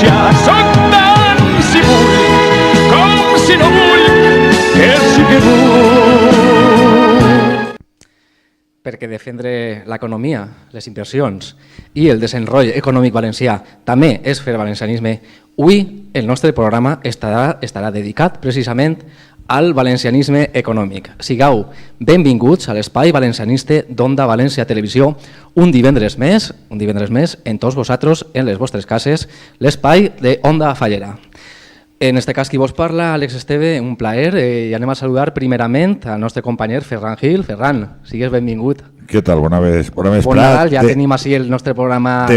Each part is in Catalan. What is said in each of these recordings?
València. Soc tant si vull com si no vull, que sí que vull. Perquè defendre l'economia, les inversions i el desenvolupament econòmic valencià també és fer valencianisme, avui el nostre programa estarà dedicat precisament al valencianisme econòmic. Sigueu benvinguts a l'espai valencianista d'Onda València Televisió un divendres més, en tots vosaltres, en les vostres cases, l'espai d'Onda Fallera. En este cas, qui vos parla, Àlex Esteve, un plaer, i anem a saludar primerament al nostre company Ferran Gil. Ferran, sigues benvingut. Què tal? Bona vesprada. Bon Nadal, ja tenim així el nostre programa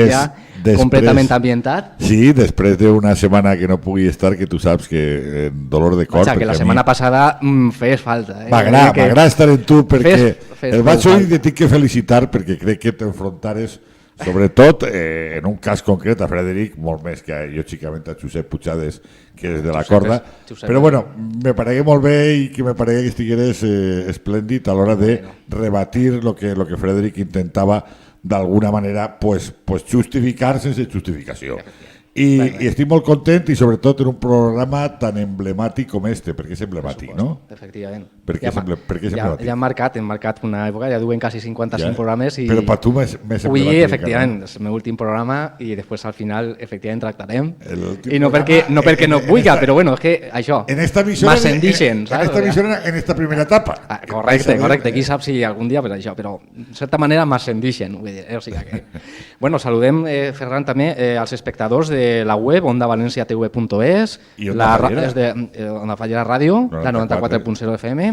completament ambientat. Sí, després d'una setmana que no pugui estar, que tu saps que dolor de cor... Que la setmana passada fes falta. M'agrada estar en tu perquè el vaig oir i t'he que felicitar perquè crec que t'enfrontares, sobretot en un cas concret, a Frederic, molt més que jo xicament a Josep Puigades, que és de la corda, però bueno, me paregué molt bé i que me paregué que estigueres esplèndid a l'hora de rebatir lo que Frederic intentava d'alguna manera pues justificar sense justificació. I estic molt content i sobretot en un programa tan emblemàtic com este, perquè és emblemàtic, no? Efectivament. Perquè és emblemàtic. Ja hem marcat una època, ja duen quasi 55 programes. Però per tu més emblemàtic. Avui, efectivament, és el meu últim programa i després al final, efectivament, tractarem. I no perquè no vulgui, però bueno, és que això, m'ascendixen. En esta emissora, en esta primera etapa. Correcte, qui sap si algun dia per això, però en certa manera m'ascendixen. O sigui que... Bueno, saludem, Ferran, també als espectadors de la web ondavalenciatv.es, Onda Fallera Ràdio, la 94.0 FM.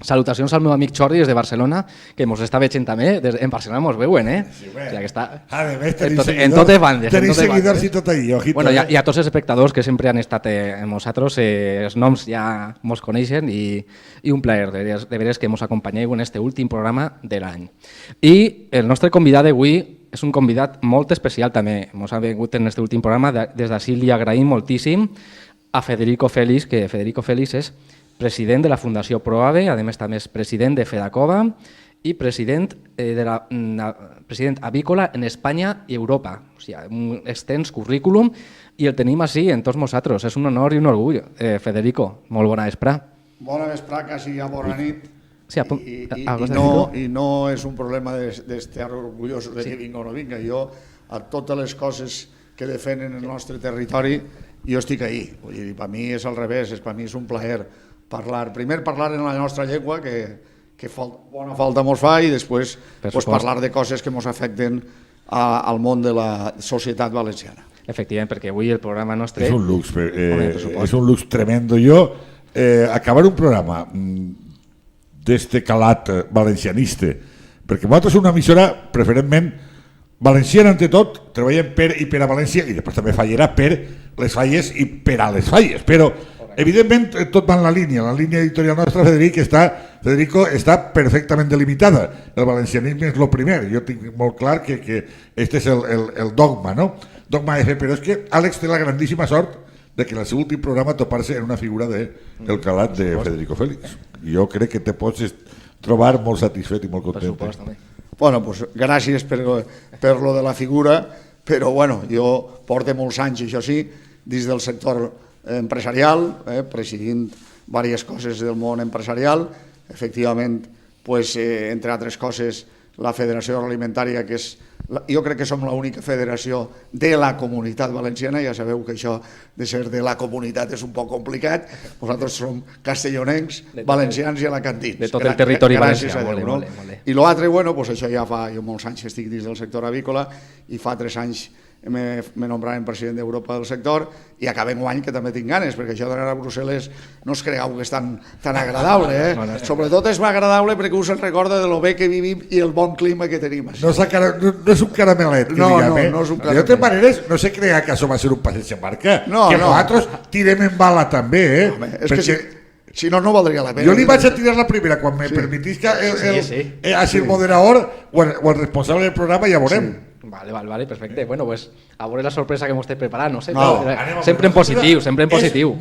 Salutacions al meu amic Jordi des de Barcelona, que mos està veient també, en Barcelona mos veuen, Sí, bé. O sigui que està en totes bandes. Tenim seguidors i tot allí, ojito. Bueno, i a tots els espectadors que sempre han estat amb nosaltres, els noms ja mos coneixen i un plaer, de veres que mos acompanyeu en este últim programa de l'any. I el nostre convidat d'avui és un convidat molt especial també. Mos ha vingut en este últim programa, des d'ací li agraïm moltíssim a Federico Félix, que Federico Félix és president de la Fundació Proave, a més també és president de Fedacova i president avícola en Espanya i Europa. O sigui, un extens currículum i el tenim així en tots nosaltres. És un honor i un orgull. Federico, molt bona vesprà. Bona vesprà, quasi ja bona nit. Sí, I no és un problema d'estar orgullosos de que vinga o no vinga. Jo, a totes les coses que defenen el nostre territori, jo estic ahí. Vull dir, per mi és al revés, per mi és un plaer parlar. Primer parlar en la nostra llengua, que bona falta mos fa, i després parlar de coses que mos afecten al món de la societat valenciana. Efectivament, perquè avui el programa nostre... És un lux tremendo. Jo, acabar un programa d'este calat valencianista, perquè nosaltres som una emissora preferentment valenciana ante tot, treballem per i per a València i després també fallera per les falles i per a les falles, però evidentment tot va en la línia editorial nostra, Federico, està perfectament delimitada. El valencianisme és el primer, jo tinc molt clar que este és el dogma, no? Dogma F, però és que Àlex té la grandíssima sort de que en el seu últim programa topar-se en una figura del calat de Federico Félix. Jo crec que te pots trobar molt satisfet i molt content. Bueno, pues gràcies per lo de la figura, però bueno, jo porto molts anys, això sí, dins del sector empresarial, presidint diverses coses del món empresarial. Efectivament, entre altres coses, la Federació Agroalimentària, que és, jo crec que som l'única federació de la comunitat valenciana. Ja sabeu que això de ser de la comunitat és un poc complicat. Nosaltres som castellonencs, valencians i alacantins. De tot el territori valencià. I l'altre, bueno, això ja fa molts anys que estic dins del sector avícola i fa 3 anys me nombraven president d'Europa del sector i acabem un any que també tinc ganes, perquè això d'anar a Brussel·les no es cregeu que és tan agradable. Sobretot és agradable perquè us recorda de lo bé que vivim i el bon clima que tenim. No és un caramelet, que diguem. No és un caramelet. De totes maneres, no se crea que això va ser un passeig en barca, que nosaltres tirem en bala també. És que si no, no valdria la pena. Jo li vaig a tirar la primera, quan me permetís que el moderador o el responsable del programa ja veurem. Vale, perfecte. Bueno, pues a veure la sorpresa que m'ho estem preparant, no sé. Sempre en positiu, És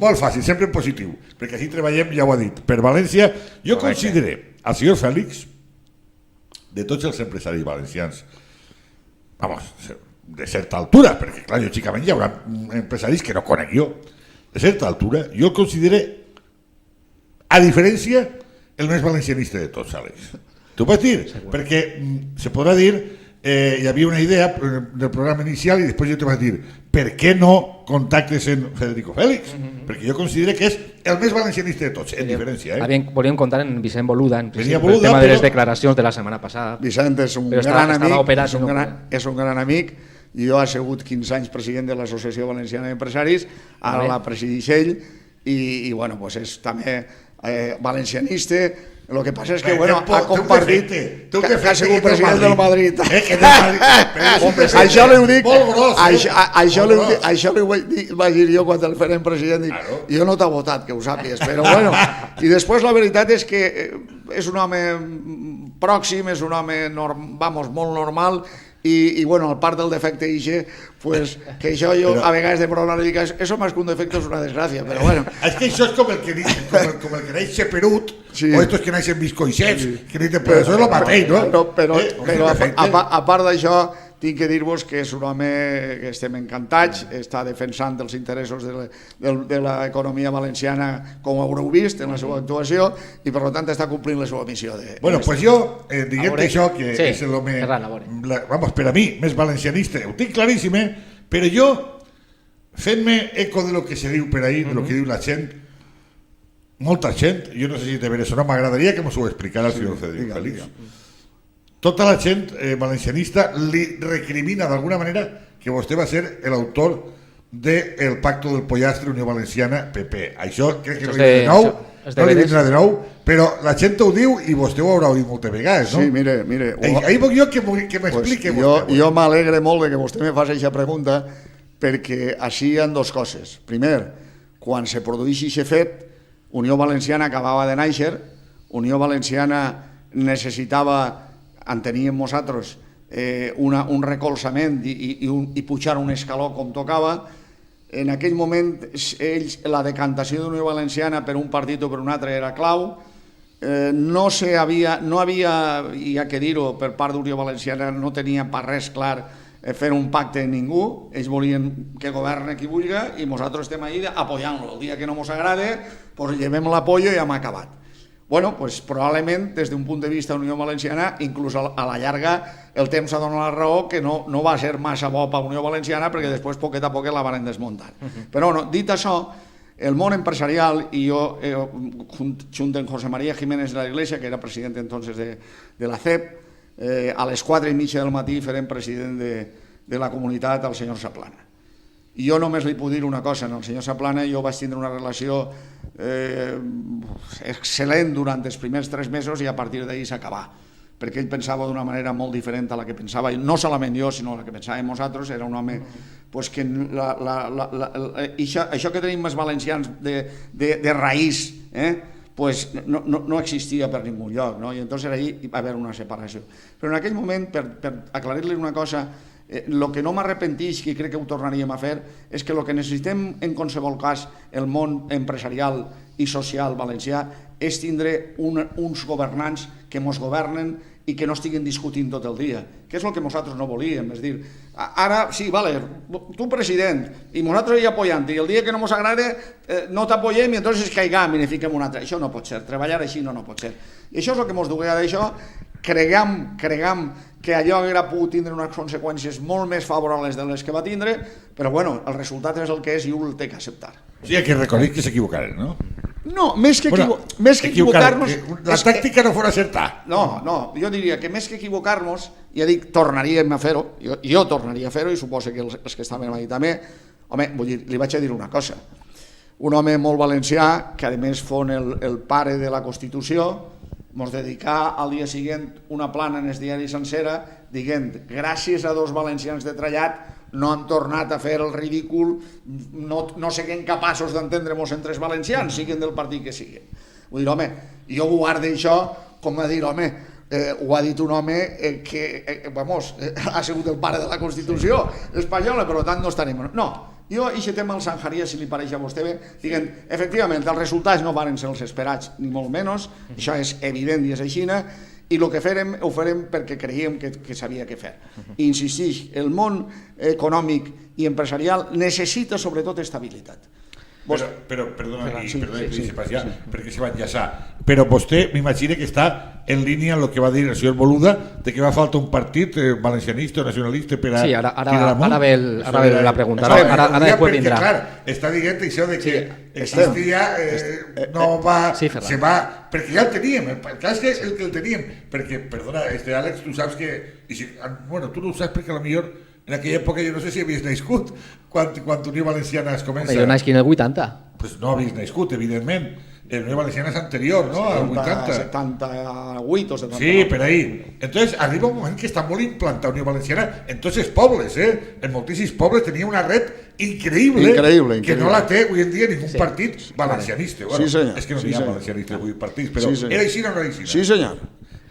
molt fàcil, sempre en positiu, perquè així treballem, ja ho ha dit, per València. Jo consideré al senyor Félix, de tots els empresaris valencians, de certa altura, perquè clar, lògicament hi haurà empresaris que no conec jo, de certa altura, jo el considero, a diferència, el més valencianista de tots, Àlex. Tu pots dir? Perquè se podrà dir, hi havia una idea del programa inicial i després jo te vaig dir, per què no contactes en Federico Félix? Perquè jo considero que és el més valencianista de tots, en diferència. Volíem comptar en Vicent Boluda, en Venia el Boluda, tema de les però- declaracions de la setmana passada. Vicent és un Però gran estava amic, operat, és un gran amic. Jo he sigut 15 anys president de l'Associació Valenciana d'Empresaris, ara la presideix ell, i bueno, pues és també valencianista. El que passa és que bueno, ha compartit que ha sigut president del Madrid. Això ho dic, això li vaig dir jo quan el farem president, jo no t'ha votat, que ho sàpies, però bueno, i després la veritat és que és un home pròxim, és un home molt normal, i bueno, el part del defecte ixe, pues, que això jo a vegades de broma li dic, eso más que un defecto es una desgracia, però bueno. És que això és com el que neix xeperut, o estos que naixen bizcoixets, que neixen, però això és el mateix, no? Però a part d'això, tinc que dir-vos que és un home que estem encantats, està defensant els interessos de l'economia valenciana com haureu vist en la seva actuació i per tant està complint la seva missió. Bueno, pues jo, diguem-te això, que és l'home, vamos, per a mi, més valencianista, ho tinc claríssim, però jo, fent-me eco de lo que se diu per ahí, de lo que diu la gent, molta gent, jo no sé si de veres o no, m'agradaria que mos ho explicara el senyor Federico Félix. Tota la gent valencianista li recrimina d'alguna manera que vostè va ser l'autor del pacto del pollastre Unió Valenciana PP. Això crec que no li vindrà de nou, però la gent ho diu i vostè ho haurà dit moltes vegades, no? Sí, mire. Ahí vull jo que m'expliqui vostè. Jo m'alegre molt que vostè me faci aquesta pregunta perquè així hi ha dues coses. Primer, quan se produïx aquest fet, Unió Valenciana acabava de néixer, Unió Valenciana necessitava, enteníem nosaltres, un recolzament i pujar un escaló com tocava. En aquell moment la decantació d'Unió Valenciana per un partit o per un altre era clau. No havia, i ha que dir-ho, per part d'Unió Valenciana no tenia per res clar fer un pacte amb ningú. Ells volien que governe qui vulgui i nosaltres estem ahí apoyant-lo. El dia que no ens agrada, pues llevem l'apoyo i hem acabat. Bueno, pues probablement des d'un punt de vista de Unió Valenciana, inclús a la llarga el temps ha donat la raó que no va ser massa bo per Unió Valenciana perquè després poquet a poquet la van desmuntar. Però no, dit això, el món empresarial, i jo junt amb José María Jiménez de la Iglesia, que era president entonces de la CEP, a les 4:30 del matí farem president de la comunitat al senyor Saplana. I jo només li puc dir una cosa, el senyor Saplana jo vaig tindre una relació excel·lent durant els primers 3 mesos i a partir d'ahir s'acabà, perquè ell pensava d'una manera molt diferent a la que pensava, no solament jo, sinó la que pensàvem nosaltres. Era un home que això que tenim els valencians de raïs no existia per ningú lloc, i llavors ahir va haver una separació. Però en aquell moment, per aclarir-li una cosa, el que no m'arrepenteix, que crec que ho tornaríem a fer, és que el que necessitem en qualsevol cas el món empresarial i social valencià és tindre uns governants que ens governen i que no estiguin discutint tot el dia, que és el que nosaltres no volíem. És dir, ara sí, vale, tu president, i nosaltres hi apoyant, i el dia que no ens agrada no t'apoyem i entonces caigam i ne fiquem un altre. Això no pot ser, treballar així no pot ser. I això és el que ens dugué d'això. Creguem que allò hauria pogut tindre unes conseqüències molt més favorables de les que va tindre, però bueno, el resultat és el que és i un el té que acceptar. O sigui, que reconeix que s'equivocaren, no? No, més que equivocar-nos... La tàctica no fos acertar. No, jo diria que més que equivocar-nos, ja dic, tornaríem a fer-ho, jo tornaria a fer-ho i suposo que els que estaven allà també. Home, vull dir, li vaig a dir una cosa. Un home molt valencià, que a més fon el pare de la Constitució, ens dedicà al dia següent una plana en el diari sencera dient, gràcies a 2 valencians de trallat no han tornat a fer el ridícul, no siguem capaços d'entendre-nos entre els valencians, siguin del partit que siguin. Vull dir, home, jo guardo això com a dir, home, ho ha dit un home que, vamos, ha sigut el pare de la Constitució espanyola, per tant no estarem... No, jo aquest tema el zanjaria, si li pareix a vostè bé, diguem, efectivament, els resultats no van ser els esperats, ni molt menys, això és evident i és així, i el que farem ho farem perquè creiem que s'havia que fer. I insistix, el món econòmic i empresarial necessita sobretot estabilitat. Però perdona, perquè se va enllaçar. Però vostè m'imagina que està en línia amb el que va dir el senyor Boluda, de que va faltar un partit valencianista o nacionalista per a... Sí, ara ve la pregunta, ara després vindrà. Clar, està dient això de que existia, no va, se va... Perquè ja el teníem, clar és que el teníem, perquè, perdona, Àlex, tu saps que... Bueno, tu no ho saps perquè potser en aquella època jo no sé si havies nascut quan Unió Valenciana es comença. Jo nasc en el 80. Pues no havies nascut, evidentment. La Unió Valenciana és anterior, ¿no? Al 80. 78 o 79. Sí, per ahí. Entonces arriba un moment que està molt implantada Unió Valenciana en tots els pobles, En moltíssims pobles tenia una red increïble que no la té avui en dia ningú partit valencianista. Bueno, és que no hi ha valencianistes avui partits, però era així o no era així? Sí, senyor.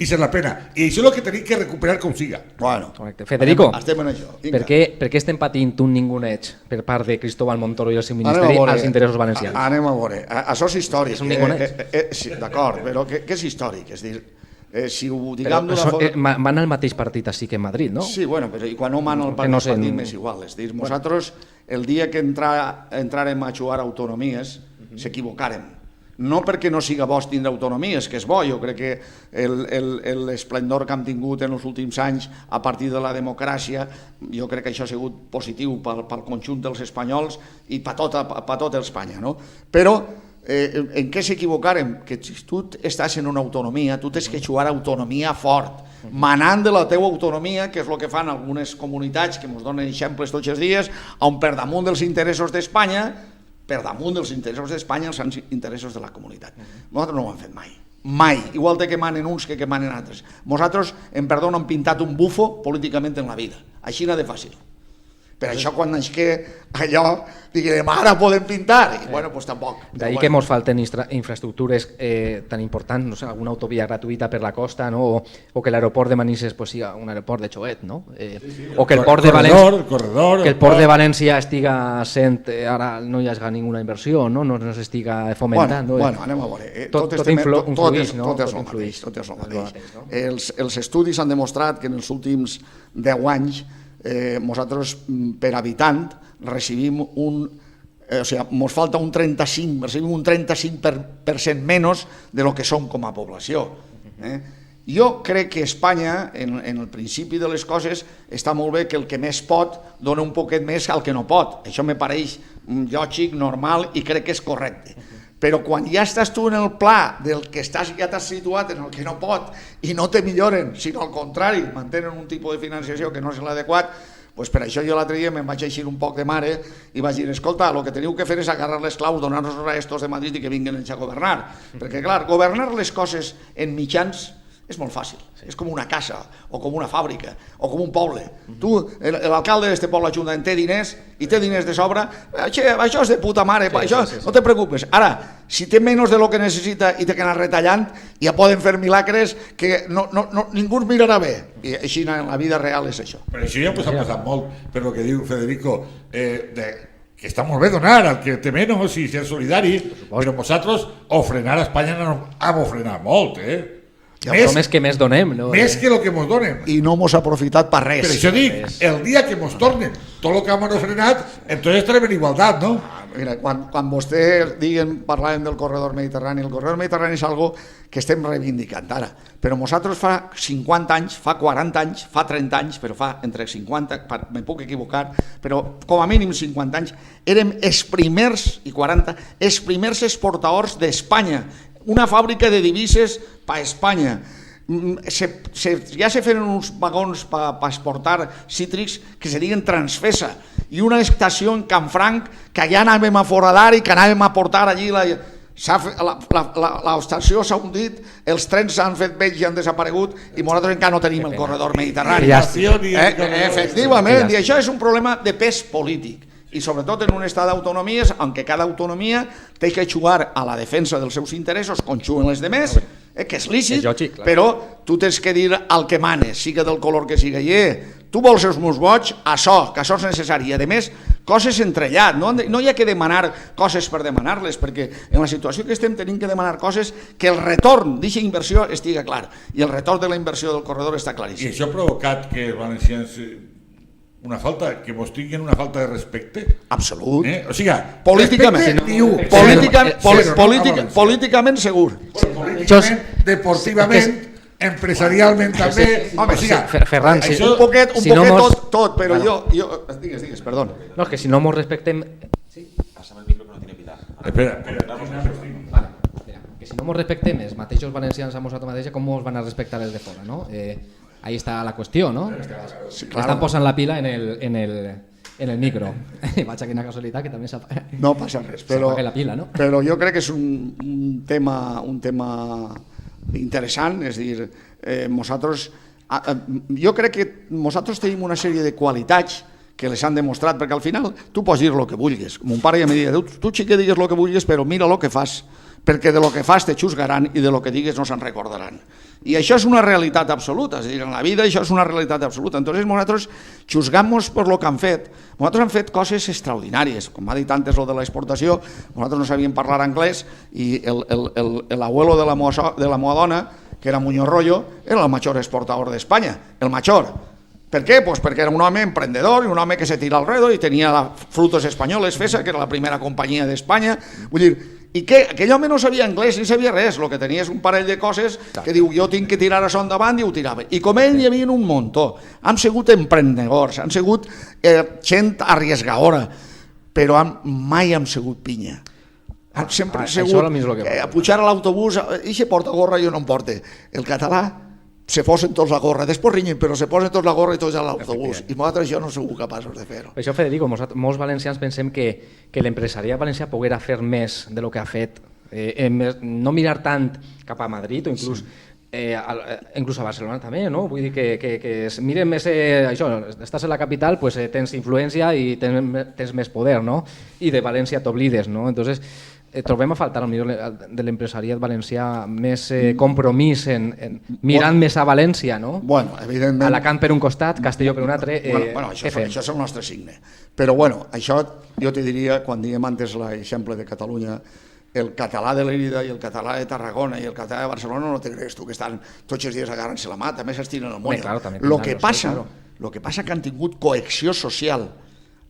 I és la pena. I això és el que tenim que recuperar com siga. Bueno, Federico, estem en això. per què estem patint un ninguneig per part de Cristóbal Montoro i el seu ministeri als interessos valencians? Anem a veure. Això és històric. És un ninguneig. Sí, d'acord, però què és històric? És dir, si ho diguem d'una forma... Van al mateix partit així que en Madrid, no? Sí, bueno, però i quan no van al partit m'és igual. És dir, nosaltres el dia que entrarem a jugar autonomies s'equivocarem. No perquè no siga bo tindre autonomies, que és bo, jo crec que l'esplendor que hem tingut en els últims anys a partir de la democràcia, jo crec que això ha sigut positiu pel conjunt dels espanyols i per tota Espanya, no? Però en què s'equivocarem? Que si tu estàs en una autonomia, tu tens que jugar autonomia fort, manant de la teua autonomia, que és el que fan algunes comunitats que ens donen exemples tots els dies, on per damunt dels interessos d'Espanya per damunt dels interessos d'Espanya els interessos de la comunitat. Nosaltres no ho hem fet mai. Mai. Igual que manen uns que manen altres. Nosaltres, hem pintat un bufo políticament en la vida. Així n'ha de fàcil. Per això quan ens que allò diguem ara podem pintar i bueno, doncs tampoc. D'ahir que ens falten infraestructures tan importants, no sé, alguna autovia gratuïta per la costa, no? O que l'aeroport de Manises pues, siga un aeroport de Xoet, no? O que el port de València estiga sent, ara no hi hagi ninguna inversió, no s'estiga fomentant. Bueno, anem a veure. Tot és el mateix. Els estudis han demostrat que en els últims 10 anys nosaltres per habitant recibim ens falta un 35%, recibim un 35% menys de lo que som com a població. Jo crec que Espanya, en el principi de les coses, està molt bé que el que més pot dona un poquet més al que no pot. Això me pareix lògic, normal i crec que és correcte. Però quan ja estàs tu en el pla del que ja t'has situat en el que no pot i no te milloren, sinó al contrari, mantenen un tipus de financiació que no és l'adequat, doncs per això jo l'altre dia me'n vaig eixir un poc de mare i vaig dir, escolta, el que teniu que fer és agarrar les claus, donar-nos a estos de Madrid i que vinguin a governar. Perquè, clar, governar les coses en mitjans és molt fàcil, és com una casa o com una fàbrica o com un poble. Tu, l'alcalde d'aquest poble ajuntament té diners i té diners de sobre, això és de puta mare, això no te preocupes. Ara, si té menys de lo que necessita i té que anar retallant, ja poden fer milagres que ningú es mirarà bé. I així en la vida real és això. Però això ja ha passat molt per el que diu Federico, que està molt bé donar al que té menys i ser solidari, però nosaltres ofrenar a Espanya no hem ofrenat molt, Més que més donem. Més que el que ens donem. I no ens ha aprofitat per res. Per això dic, el dia que ens tornen tot el que hem ofrenat, entonces estarem en igualtat, no? Mira, quan vostès parlàvem del corredor mediterrani, el corredor mediterrani és algo que estem reivindicant ara. Però nosaltres fa 50 anys, fa 40 anys, fa 30 anys, però fa entre 50, me puc equivocar, però com a mínim 50 anys, érem els primers, i 40, els primers exportadors d'Espanya. Una fàbrica de divises per Espanya. Ja se feien uns vagons per exportar cítrics que serien Transfesa i una estació en Canfranc que allà anàvem a foradar i que anàvem a portar allí l'estació s'ha hundit, els trens s'han fet vells i han desaparegut i nosaltres encara no tenim el corredor mediterrani. Efectivament, i això és un problema de pes polític. I sobretot en un estat d'autonomies, en què cada autonomia té que jugar a la defensa dels seus interessos com juguen les demés, que és lícit, però tu tens que dir al que manes, siga del color que siga. tu vols els meus vots, això, que això és necessari. I a més, coses entrellat, no hi ha que demanar coses per demanar-les, perquè en la situació que estem tenim que demanar coses que el retorn d'aquesta inversió estigui clar, i el retorn de la inversió del corredor està claríssim. I això ha provocat que els valencians que mos tinguin una falta de respecte? Absolut. O sigui, políticament segur. Políticament, deportivament, empresarialment també. Home, sí, Ferran, un poquet tot, però jo... Digues, perdó. No, és que si no mos respectem... Pásame el micro que no tiene pita. Espera. Que si no mos respectem els mateixos valencians a nosaltres mateixos, com mos van a respectar els de fora, no? Ahí està la qüestió, no? Sí, claro. Estan posant la pila en el micro. Vaig a quina casualitat que també s'apaga. No passa res, però la pila, no? Però jo crec que és un tema interessant, és a dir, jo crec que nosaltres tenim una sèrie de qualitats que les han demostrat, perquè al final tu pots dir el que vulguis. Mon pare ja em deia, tu xiquet digues el que vulguis, però mira el que fas, perquè de lo que fas te xusgaran i de lo que digues no se'n recordaran. I això és una realitat absoluta, és a dir, en la vida això és una realitat absoluta. Entonces nosaltres xusgam-nos per lo que han fet. Nosaltres hem fet coses extraordinàries, com ha dit antes lo de l'exportació, nosaltres no sabíem parlar anglès i l'abuelo de la meva dona, que era Muñoz Rollo, era el major exportador d'Espanya, el major. Per què? Pues perquè era un home emprendedor i un home que se tira al redo i tenia Frutos Espanyoles, FESA, que era la primera companyia d'Espanya. Vull dir, i que aquell home no sabia anglès ni sabia res, el que tenia és un parell de coses que diu jo tinc que tirar això endavant i ho tirava. I com ell hi havia un muntó, han sigut emprendedors, han sigut gent arriesgadora, però mai han sigut pinya. Sempre han sigut pujar a l'autobús, i se porta gorra i jo no em porte. El català se posen tots la gorra, després rinyen, però se posen tots la gorra i tots a l'autobús, i nosaltres això no som capaços de fer-ho. Per això, Federico, molts valencians pensem que l'empresariat valencià poguera fer més de lo que ha fet, no mirar tant cap a Madrid o inclús a Barcelona també, no? Vull dir que miren més això, estàs en la capital, pues tens influència i tens més poder, no? I de València t'oblides, no? Entonces, trobem a faltar de l'empresariat valencià més compromís en mirant més a València, no? Bueno, evidentment... Alacant per un costat, Castelló per un altre, això és el nostre signe. Però bueno, això jo te diria, quan diem antes l'exemple de Catalunya, el català de Lérida i el català de Tarragona i el català de Barcelona no te creus tu que estan tots els dies agarrant-se la mà, també s'estiren el moll. El que passa que han tingut cohesió social.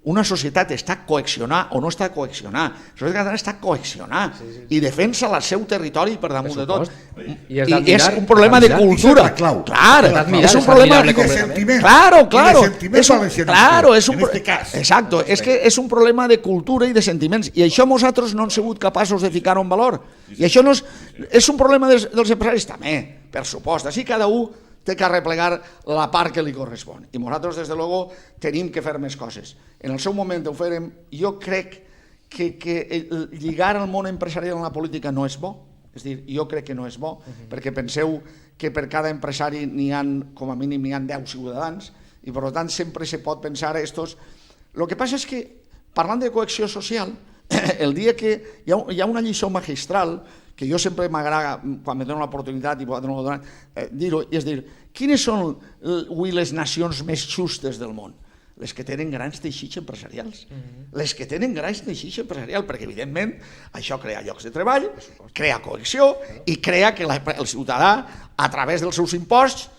Una societat està coaccionar o no està coaccionar. La societat catalana està coaccionar i defensa el seu territori per damunt de tot. I és un problema de cultura. Clar, és un problema de sentiment. Claro, exacto, és un problema de cultura i de sentiments. I això nosaltres no hem sigut capaços de ficar-ho en valor. I això és un problema dels empresaris també, per supost. Així cada un té que arreplegar la part que li correspon. I nosaltres, des de luego, tenim que fer més coses. En el seu moment ho farem. Jo crec que lligar el món empresarial en la política no és bo. És a dir, jo crec que no és bo, perquè penseu que per cada empresari com a mínim n'hi ha 10 ciutadans, i per tant sempre se pot pensar estos. El que passa és que, parlant de coacció social, el dia que hi ha una lliçó magistral que jo sempre m'agrada, quan me dono l'oportunitat i dir-ho, és dir, quines són avui les nacions més justes del món? Les que tenen grans teixits empresarials. Les que tenen grans teixits empresarials, perquè evidentment això crea llocs de treball, crea cohesió i crea que el ciutadà, a través dels seus imposts,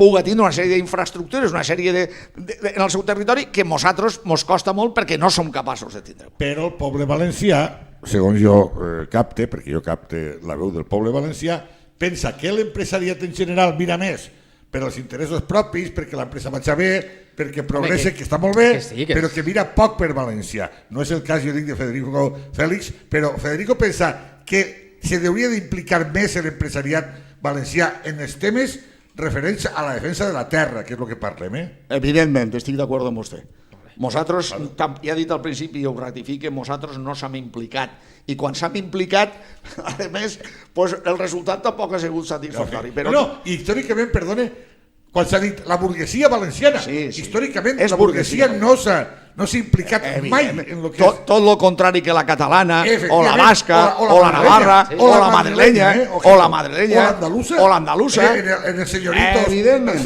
pugui tindre una sèrie d'infraestructures, una sèrie en el seu territori que a nosaltres ens costa molt perquè no som capaços de tindre. Però el poble valencià, segons jo capte, perquè jo capte la veu del poble valencià, pensa que l'empresariat en general mira més per als interessos propis, perquè l'empresa vaig bé, perquè progressa, que està molt bé, però que mira poc per València. No és el cas, jo dic, de Federico Félix, però Federico pensa que se hauria d'implicar més l'empresariat valencià en els temes referents a la defensa de la terra, que és el que parlem. Evidentment, estic d'acord amb vostè. Nosaltres, ja he dit al principi i ho ratifique, nosaltres no s'hem implicat. I quan s'hem implicat, a més, el resultat tampoc ha sigut satisfactori. No, històricament, perdone, quan s'ha dit la burguesia valenciana. Sí, sí. Històricament, És la burguesia burguesia. no s'ha implicat mai en lo que és. Tot el contrari que la catalana, o la Efectivament, basca, o la o la navarra, madrileña, o la madrileña, ojito. o la madrileña, o la o l'andalusa. En el señoritos, Evidentment,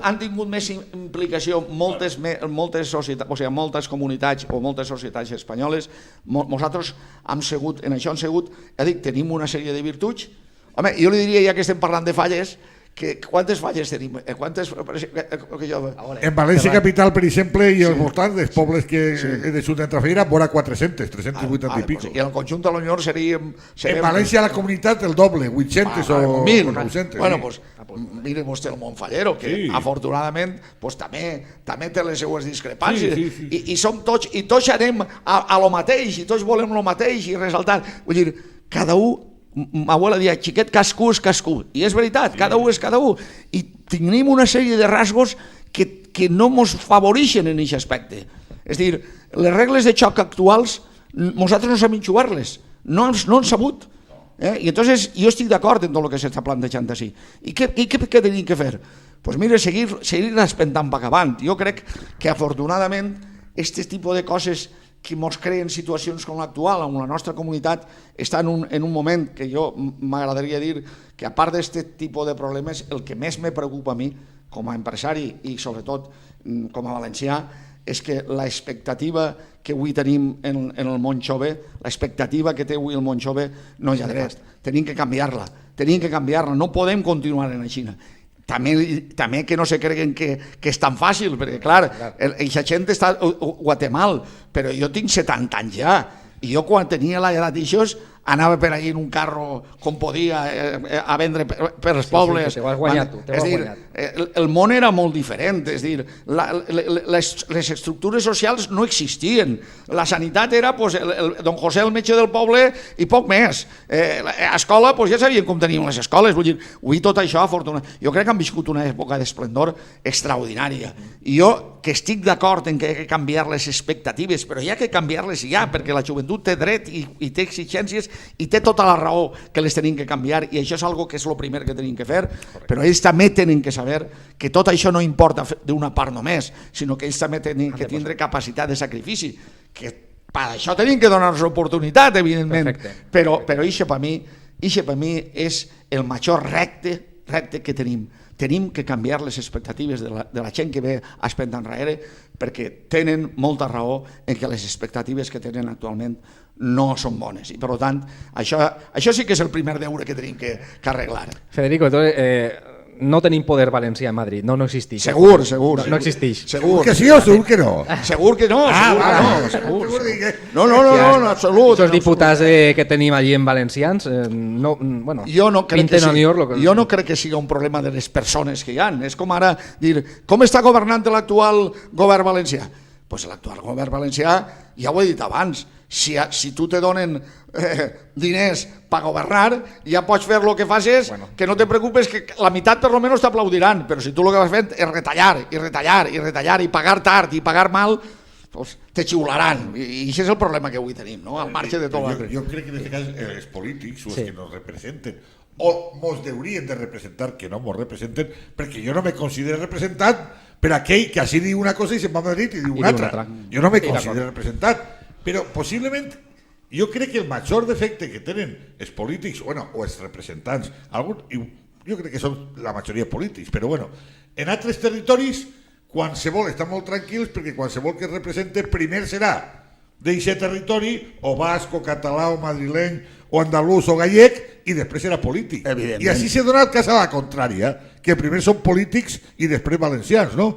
han tingut més implicació moltes societats, o sigui, moltes comunitats o moltes societats espanyoles. Nosaltres hem sigut, en això hem sigut, tenim una sèrie de virtuts. Home, jo li diria, ja que estem parlant de falles, que quantes falles tenim? En València capital, per exemple, i al voltant dels pobles que de sud d'Entrafeira, vora 400, 380 i pico. I en el conjunt de l'Unió seríem... En València la comunitat el doble, 800 o 1.000. Bueno, doncs, mire vostè el Montfallero, que afortunadament també té les seues discrepàncies. I som tots, i tots anem a lo mateix, i tots volem lo mateix, i ressaltar. Vull dir, cada un, ma abuela deia, xiquet, cascú és cascú. I és veritat, cada un és cada un. I tenim una sèrie de rasgos que no ens favoreixen en aquest aspecte. És a dir, les regles de xoc actuals, nosaltres no sabem jugar-les, no hem sabut. I entonces jo estic d'acord en tot el que s'està plantejant així. I què tenim que fer? Doncs mira, seguir espentant per avant. Jo crec que afortunadament aquest tipus de coses que ens creen situacions com l'actual, on la nostra comunitat està en un moment que jo m'agradaria dir que a part d'aquest tipus de problemes, el que més me preocupa a mi com a empresari i sobretot com a valencià és que l'expectativa que avui tenim en el món jove, l'expectativa que té avui el món jove no hi ha dret. Tenim que canviar-la, no podem continuar en la Xina. També que no se creguen que és tan fàcil, perquè clar, aquesta gent està a Guatemala, però jo tinc 70 anys ja, i jo quan tenia l'edat d'aixòs anava per allí en un carro com podia a vendre per els pobles. Sí, que te ho has guanyat tu, és dir, el món era molt diferent, és dir, les estructures socials no existien, la sanitat era don José el metge del poble i poc més, a escola ja sabien com teníem les escoles, vull dir, avui tot això afortunadament, jo crec que han viscut una època d'esplendor extraordinària, i jo que estic d'acord en que hi ha que canviar les expectatives, però hi ha que canviar-les ja, perquè la joventut té dret i té exigències i té tota la raó que les tenim que canviar, i això és algo que és el primer que tenim que fer. Però ells també tenen que saber que tot això no importa d'una part només, sinó que ells també tenen que tindre capacitat de sacrifici, que per això tenim que donar-nos oportunitat, evidentment. Però això per mi és el major repte que tenim. Tenim que canviar les expectatives de la gent que ve a espenta enrere, perquè tenen molta raó en que les expectatives que tenen actualment no són bones. I per tant, això sí que és el primer deure que tenim que arreglar. Federico, no tenim poder valencià a Madrid, no existeix. Segur. No existeix. Segur que sí o segur que no? Segur que no. No, en absolut. Els diputats que tenim allí en valencians, jo no crec que sigui un problema de les persones que hi ha. És com ara dir, com està governant l'actual govern valencià? Doncs l'actual govern valencià, ja ho he dit abans, si tu te donen diners per governar, ja pots fer el que facis, que no te preocupes, que la meitat per almenys t'aplaudiran, però si tu el que vas fent és retallar i pagar tard i pagar mal, te xiularan, i això és el problema que avui tenim, al marge de tot l'altre. Jo crec que en aquest cas els polítics o els que nos representen o mos deurien de representar, que no mos representen, perquè jo no me considero representat per aquell que així diu una cosa i se'n va a Madrid i diu una altra. Jo no me considero representat, però possiblement jo crec que el major defecte que tenen els polítics, o els representants, jo crec que són la majoria polítics, però en altres territoris qualsevol està molt tranquils perquè qualsevol que es represente primer serà d'aquest territori, o basc, o català, o madrileny, o andalús, o gallec, i després serà polític. I així s'ha donat el cas a la contrària, que primer són polítics i després valencians, no?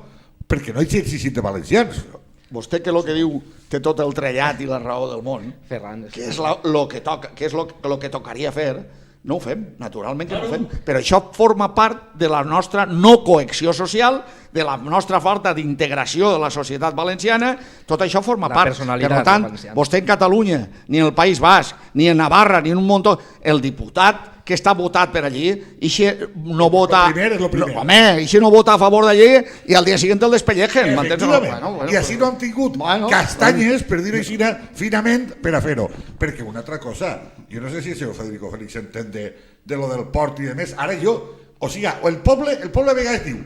Perquè no hi ha exigit de valencians. Vostè que el que diu té tot el trellat i la raó del món, que és el que tocaria fer, no ho fem, naturalment que no ho fem, però això forma part de la nostra no cohesió social, de la nostra falta d'integració de la societat valenciana, tot això forma part. Per tant, vostè en Catalunya, ni en el País Basc, ni en Navarra, ni en un munt, el diputat que està votat per allí, i no vota a favor d'allí i al dia següent el despellejen. I així no han tingut castanyes, per dir-ho així finament, per a fer-ho. Perquè una altra cosa, jo no sé si el senyor Federico Félix entén de lo del port i de més, ara jo O sigui, el poble a vegades diu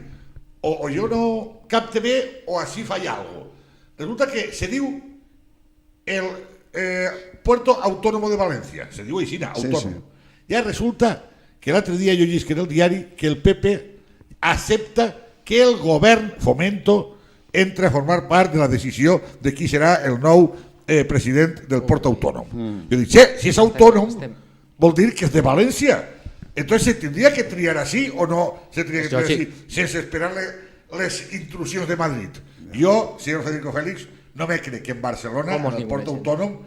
o jo no capte bé o així falla algo. Resulta que se diu el Puerto Autónomo de València, se diu així, autònom. Ja resulta que l'altre dia jo llisc en el diari que el PP accepta que el govern Fomento entra a formar part de la decisió de qui serà el nou president del Port Autònom. Jo dic, si és autònom, vol dir que és de València. Entonces se tendría que triar así o no se tendría que triar así, sense esperar les intrusions de Madrid. Jo, senyor Federico Félix, no me crec que en Barcelona, en el Port Autònom,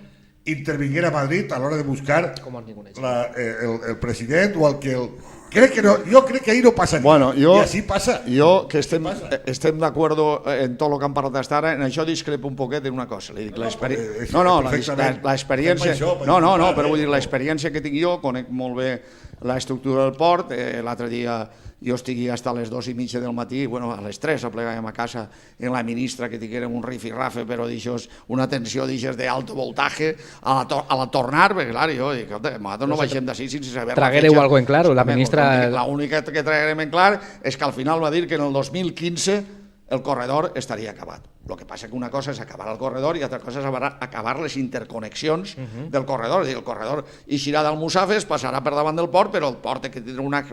intervinguera a Madrid a l'hora de buscar el president o el que... Crec que no, jo crec que ahí no passa bueno, i així passa. Jo, que estem d'acord en tot el que han parlat fins ara, en això discrepo un poquet en una cosa. L'experiència... No, però vull dir, l'experiència que tinc jo, conec molt bé l'estructura del port, l'altre dia jo estigui fins a les 2:30 del matí, bueno, a les 3 aplegàvem a casa en la ministra que tinguérem un rifirrafe, però d'aixòs, una tensió d'aixòs d'alto voltatge a la tornar, perquè clar, jo dic, nosaltres no baixem d'ací sense saber... Traguereu algo en clar, la ministra... L'única que traguerem en clar és que al final va dir que en el 2015 el corredor estaria acabat. El que passa que una cosa és acabar el corredor i altra cosa és acabar les interconnexions del corredor. El corredor eixirà d'Almussafes, passarà per davant del port, però el port té que tindre una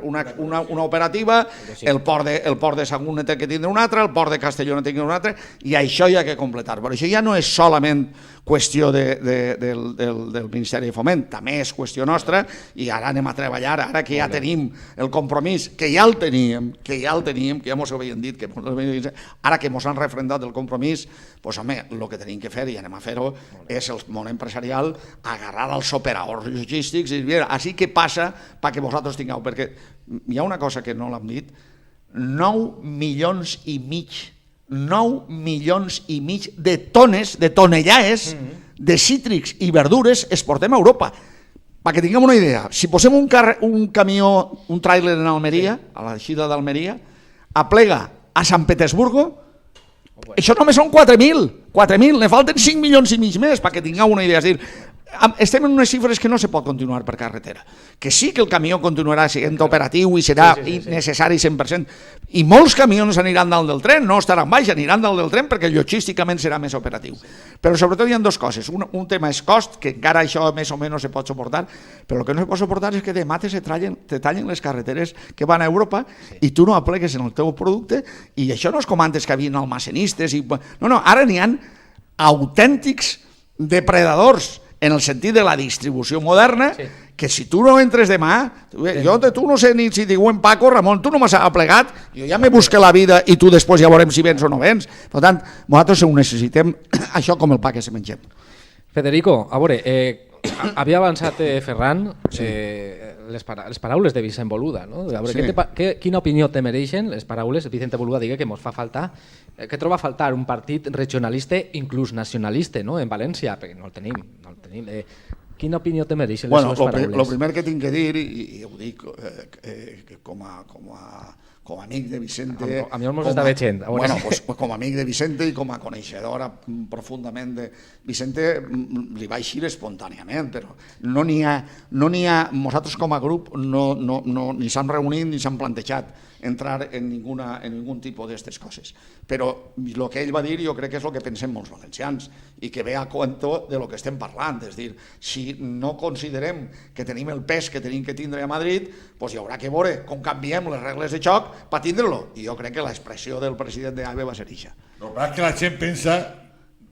operativa, el port de Sagunt té que tindre una altra, el port de Castelló té que tindre una altra, i això hi ha que completar. Però això ja no és solament qüestió del Ministeri de Foment, també és qüestió nostra, i ara anem a treballar, ara que ja tenim el compromís, que ja el teníem, que ja mos ho havien dit, ara que mos han refrendat el compromís, doncs home, el que tenim que fer, i anem a fer-ho, és el món empresarial agarrar els operadors logístics i dir, així que passa perquè vosaltres tingueu, perquè hi ha una cosa que no l'hem dit, 9,5 milions de tones, de tonellaes de cítrics i verdures exportem a Europa. Perquè tinguem una idea, si posem un camió, un tràiler en Almeria, a la eixida d'Almeria, aplega a Sant Petersburgo, això només són 4.000, ne falten 5,5 milions més perquè tingueu una idea. És dir, estem en unes xifres que no se pot continuar per carretera, que sí que el camió continuarà sent operatiu i serà necessari 100%, i molts camions aniran dalt del tren, no estaran baix, aniran dalt del tren perquè logísticament serà més operatiu. Però sobretot hi ha dues coses, un tema és cost, que encara això més o menys se pot suportar, però el que no se pot suportar és que demà te tallen les carreteres que van a Europa i tu no aplegues en el teu producte, i això no és com antes que havien almacenistes, no, ara n'hi ha autèntics depredadors en el sentit de la distribució moderna, que si tu no entres demà, tu no sé ni si diuen Paco, Ramon, tu no m'has aplegat, jo ja me busque la vida i tu després ja veurem si vens o no vens. Per tant, nosaltres ho necessitem, això com el pa que se mengem. Federico, a veure, havia avançat Ferran les paraules de Vicent Boluda, no? A veure, quina opinió te mereixen les paraules? Vicente Boluda digui que ens fa faltar, que troba a faltar un partit regionalista, inclús nacionalista, no? En València, perquè no el tenim. Quina opinió te mereixen les seves paraules? El primer que tinc que dir, i ho dic com a amic de Vicente... A mi mos està veient. Bueno, com a amic de Vicente i com a coneixedora profundament de Vicente, li va eixir espontàniament, però no n'hi ha... Nosaltres com a grup ni s'han reunit ni s'han plantejat entrar en ningun tipus d'aquestes coses. Però el que ell va dir jo crec que és el que pensem molts valencians i que ve a cuento de lo que estem parlant. És dir, si no considerem que tenim el pes que tenim que tindre a Madrid, doncs hi haurà que veure com canviem les regles de joc per tindre-lo. I jo crec que l'expressió del president d'AVE va ser això. El que la gent pensa,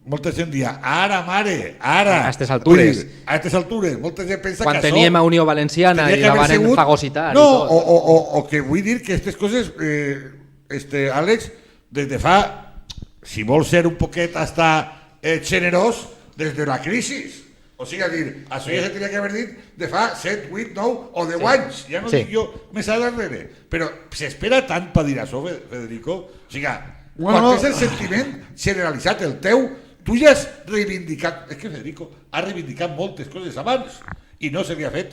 molta gent dia, ara mare, ara. A aquestes altures. A aquestes altures, molta gent pensa quan que això... Quan teníem a Unió Valenciana i la van fagocitar. No, o que vull dir que aquestes coses, Àlex, des de fa, si vols ser un poquet hasta generós, des de la crisi. O sigui, dir, això ja s'hauria que haver dit de fa 7, 8, 9 o 10 anys. Ja no dic jo més a darrere. Però s'espera tant per dir això, Federico? O sigui, quan és el sentiment generalitzat el teu, tu ja has reivindicat, és que Federico ha reivindicat moltes coses abans i no s'havia fet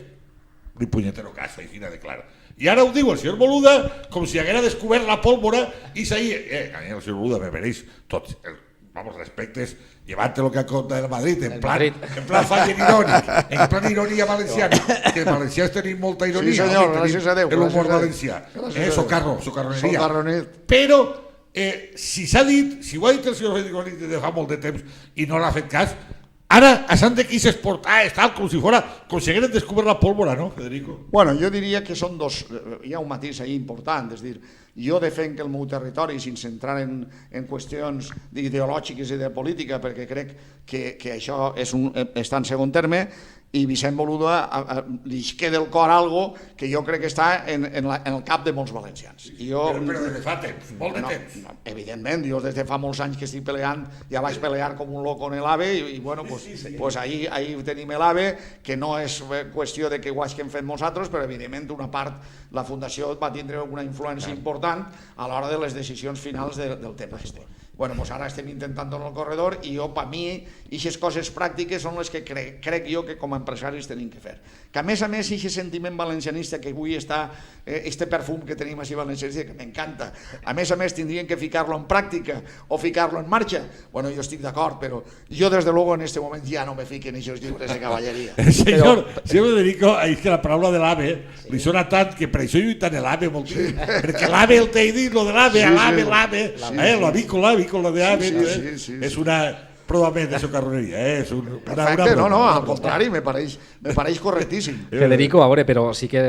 ni punyetero cas, aixina de clara. I ara ho diu el senyor Boluda com si haguera descobert la pólvora i s'ahir... A mi el senyor Boluda me mereix tot, vamos, respectes, llevante lo que conta del Madrid, en plan fallen irònic, en plan ironia valenciana, que els valencians tenim molta ironia. Sí, senyor, gràcies a Déu. L'humor valencià. Socarroneria. Socarronet. Però, si s'ha dit, si ho ha dit el senyor Federico de fa molt de temps i no l'ha fet cas, ara s'han de quis exportar, tal, com si fora, com si hagueren descobert la pólvora, no, Federico? Bueno, jo diria que són dos, hi ha un matís ahí important, és dir, jo defenc el meu territori sense entrar en qüestions ideològiques i de política, perquè crec que això està en segon terme, i Vicent Boluda li queda del cor algo que jo crec que està en el cap de molts valencians. Però des de fa temps, molt de temps. Evidentment, jo des de fa molts anys que estic peleant, ja vaig pelear com un loco en l'AVE i bueno, pues ahí tenim l'AVE, que no és qüestió de que ho hagin fet nosaltres, però evidentment una part, la Fundació va tindre una influència important a l'hora de les decisions finals del tema este. Bueno, doncs ara estem intentant en el corredor i jo, per mi, aquestes coses pràctiques són les que crec jo que com a empresaris tenim que fer. Que a més, aquest sentiment valencianista que avui està, este perfum que tenim així valencianista, que m'encanta, a més, tindrien que ficar-lo en pràctica o ficar-lo en marxa. Bueno, jo estic d'acord, però jo, des de luego, en este moment ja no me fiquen en aquests llibres de cavalleria. Senyor Federico, és que la paraula de l'AVE li sona tant que per això lluitant l'AVE molt bé, perquè l'AVE el té dit, lo de l'AVE, l'avícola de AVE, és una prova més de socarroneria, és una perfecte, no, al contrari, me pareix correctíssim. Federico, a veure, però sí que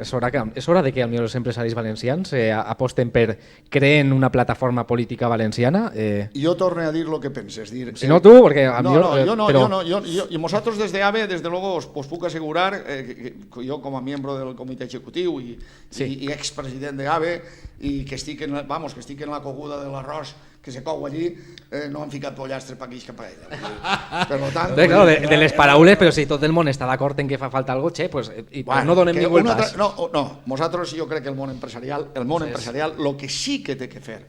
és hora de que els empresaris valencians aposten per crear una plataforma política valenciana. Jo torno a dir el que penses. Si no tu, perquè... I nosaltres des d'AVE, des de luego, us puc assegurar que jo com a membre del comitè executiu i expresident d'AVE i que estic en la coguda de l'arròs que se cou allí, no han ficat pollastre per aquí cap a ella. Per tant... De les paraules, però si tot el món està d'acord en que fa falta algo, no donem ningú el pas. No, nosaltres jo crec que el món empresarial, el que sí que té que fer,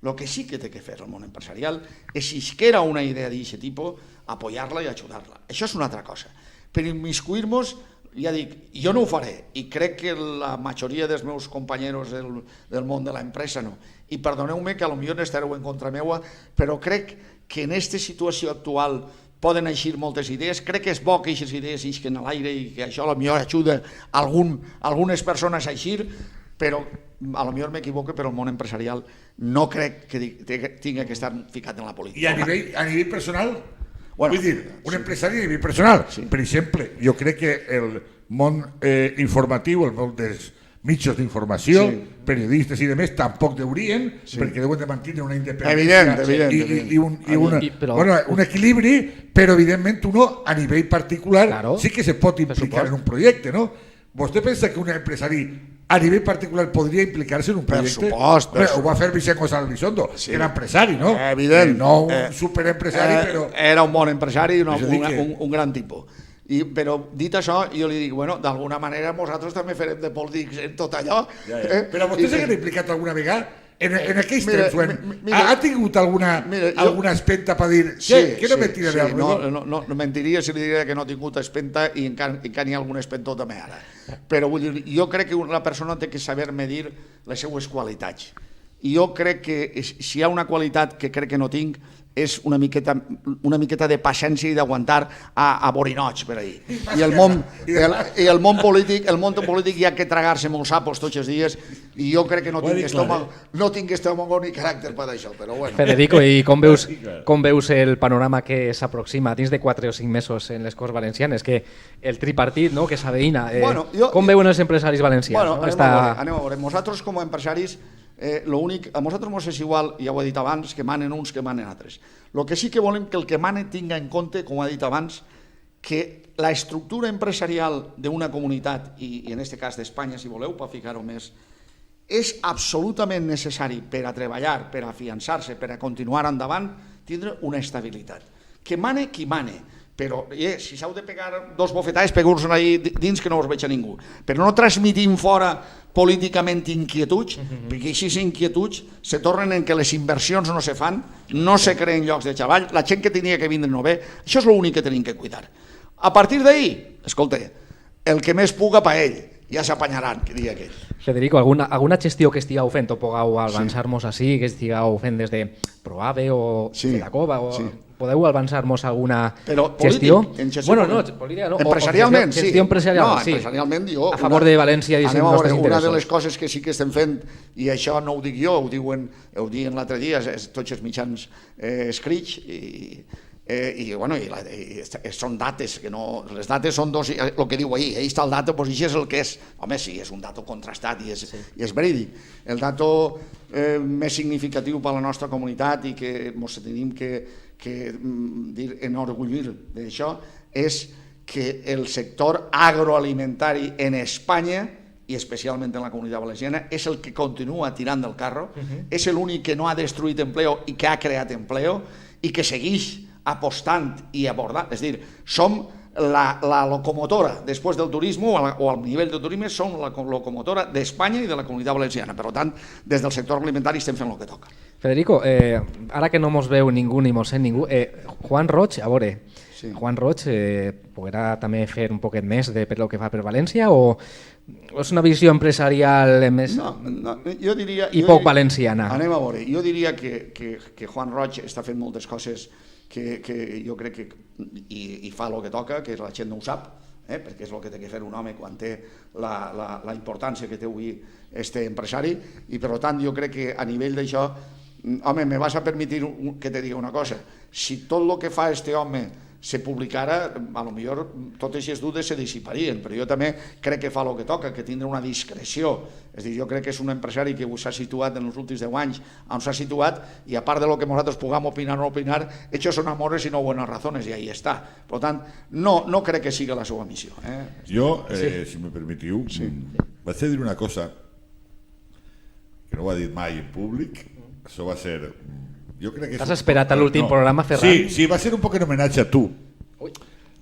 el món empresarial, és si isquera una idea d'aquest tipus, apoyar-la i ajudar-la. Això és una altra cosa. Per immiscuir-nos, ja dic, jo no ho faré, i crec que la majoria dels meus companys del món de l'empresa no. I perdoneu-me que potser estareu en contra meua, però crec que en aquesta situació actual poden eixir moltes idees. Crec que és bo que aquestes idees isquen a l'aire i que això potser ajuda algunes persones a eixir, però potser m'equivoco, però el món empresarial no crec que tingui que estar ficat en la política. I a nivell personal? Vull dir, un empresari a nivell personal. Per exemple, jo crec que el món informatiu, el món dels mitjans d'informació, periodistes i demés, tampoc deurien, perquè deuen de mantenir una independència i un equilibri, però evidentment uno a nivell particular sí que se pot implicar en un projecte, no? Vostè pensa que un empresari a nivell particular podria implicar-se en un projecte? Per supost. Ho va fer Vicent González Elizondo, que era empresari, no? Evident. No un superempresari, però... Era un bon empresari, un gran tipus. Però dit això, jo li dic, bueno, d'alguna manera nosaltres també farem de polítics en tot allò. Però vostè s'ha implicat alguna vegada en aquells temps? Ha tingut alguna espenta per dir que no me tiraré al redor? No mentiria si li diria que no ha tingut espenta i encara n'hi ha alguna espenta també ara. Però vull dir, jo crec que una persona té que saber medir les seues qualitats. I jo crec que si hi ha una qualitat que crec que no tinc és una miqueta de paciència i d'aguantar a borinots per ahí. I el món polític hi ha que tragar-se molts sapos tots els dies i jo crec que no tinc estómago ni caràcter per això, però bueno. Federico, i com veus el panorama que s'aproxima dins de 4 o 5 mesos en les Corts Valencianes, que el tripartit que s'aveïna, com veuen els empresaris valencians? Anem a veure, nosaltres com a empresaris a nosaltres ens és igual, ja ho he dit abans, que manen uns que manen altres. El que sí que volem que el que mane tinga en compte, com he dit abans, que la estructura empresarial d'una comunitat, i en aquest cas d'Espanya, si voleu, per ficar-ho més, és absolutament necessari per a treballar, per a afiançar-se, per a continuar endavant, tindre una estabilitat. Que mane qui mane, però si s'heu de pegar 2 bofetades, pegeu-vos ahí dins que no us veig a ningú. Però no transmitim fora políticament inquietuds, perquè aquestes inquietuds se tornen en que les inversions no se fan, no se creen llocs de treball, la gent que tenia que vindre no ve, això és l'únic que tenim que cuidar. A partir d'ahí, escolta, el que més puga per ell, ja s'apanyaran, que digui aquell. Federico, alguna gestió que estigueu fent o pugueu avançar-nos així, que estigueu fent des de Proave o Fedacova, o podeu avançar-nos alguna gestió? Bueno, no, política no. Empresarialment, sí. Gestió empresarial, sí. Empresarialment, jo... A favor de València i els nostres interessos. Una de les coses que sí que estem fent, i això no ho dic jo, ho diuen l'altre dia, tots els mitjans escrits, i són dates, que no, les dates són dos, el que diu ahir, ahir està el dato, doncs això és el que és. Home, sí, és un dato contrastat i és verídic. El dato més significatiu per a la nostra comunitat i que ens tenim que enorgullir d'això és que el sector agroalimentari en Espanya, i especialment en la Comunitat Valenciana, és el que continua tirant del carro, és l'únic que no ha destruït empleo i que ha creat empleo i que segueix apostant i abordant, és a dir, som la locomotora després del turisme o al nivell del turisme som la locomotora d'Espanya i de la Comunitat Valenciana, per tant, des del sector alimentari estem fent el que toca. Federico, ara que no mos veu ningú ni mos sent ningú, Juan Roig, a veure, Juan Roig podrà també fer un poquet més de per el que fa per València o és una visió empresarial més jo diria, i poc valenciana? Anem a veure, jo diria que Juan Roig està fent moltes coses que jo crec que i fa el que toca, que la gent no ho sap, perquè és el que té que fer un home quan té la importància que té avui este empresari, i per tant jo crec que a nivell d'això, home, me vas a permitir que te digui una cosa, si tot el que fa este home se publicara, a lo millor totes aquestes dudes se dissiparien, però jo també crec que fa el que toca, que tindre una discreció. És a dir, jo crec que és un empresari que s'ha situat en els últims 10 anys on s'ha situat, i a part de lo que nosaltres puguem opinar o no opinar, hechos son amores y no buenas razones, i ahí està. Per tant, no crec que sigui la seva missió. Jo, si me permetiu, vaig a dir una cosa que no ho ha dit mai en públic, això va ser... T'has esperat a l'últim programa, Ferran? Sí, va ser un poc en homenatge a tu.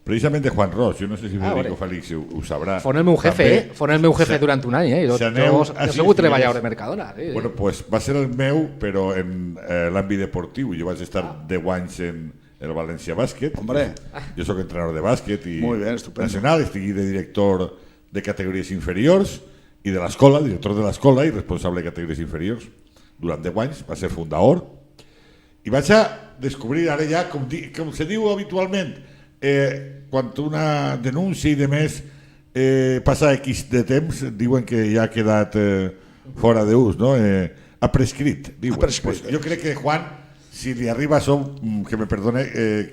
Precisament de Juan Roig, jo no sé si Federico Félix ho sabrà. Fon el meu jefe durant un any, jo he sigut treballador de Mercadona. Bueno, pues va ser el meu, però en l'àmbit deportiu. Jo vaig estar 10 anys en el València Bàsquet. Jo soc entrenador de bàsquet i nacional, estic de director de categories inferiors i de l'escola, director de l'escola i responsable de categories inferiors. Durant 10 anys va ser fundador. I vaig a descobrir ara ja, com se diu habitualment, quan una denúncia i de més passa X de temps, diuen que ja ha quedat fora d'ús, no? Ha prescrit, diuen. Pues jo crec que Juan, si li arriba això, que me perdone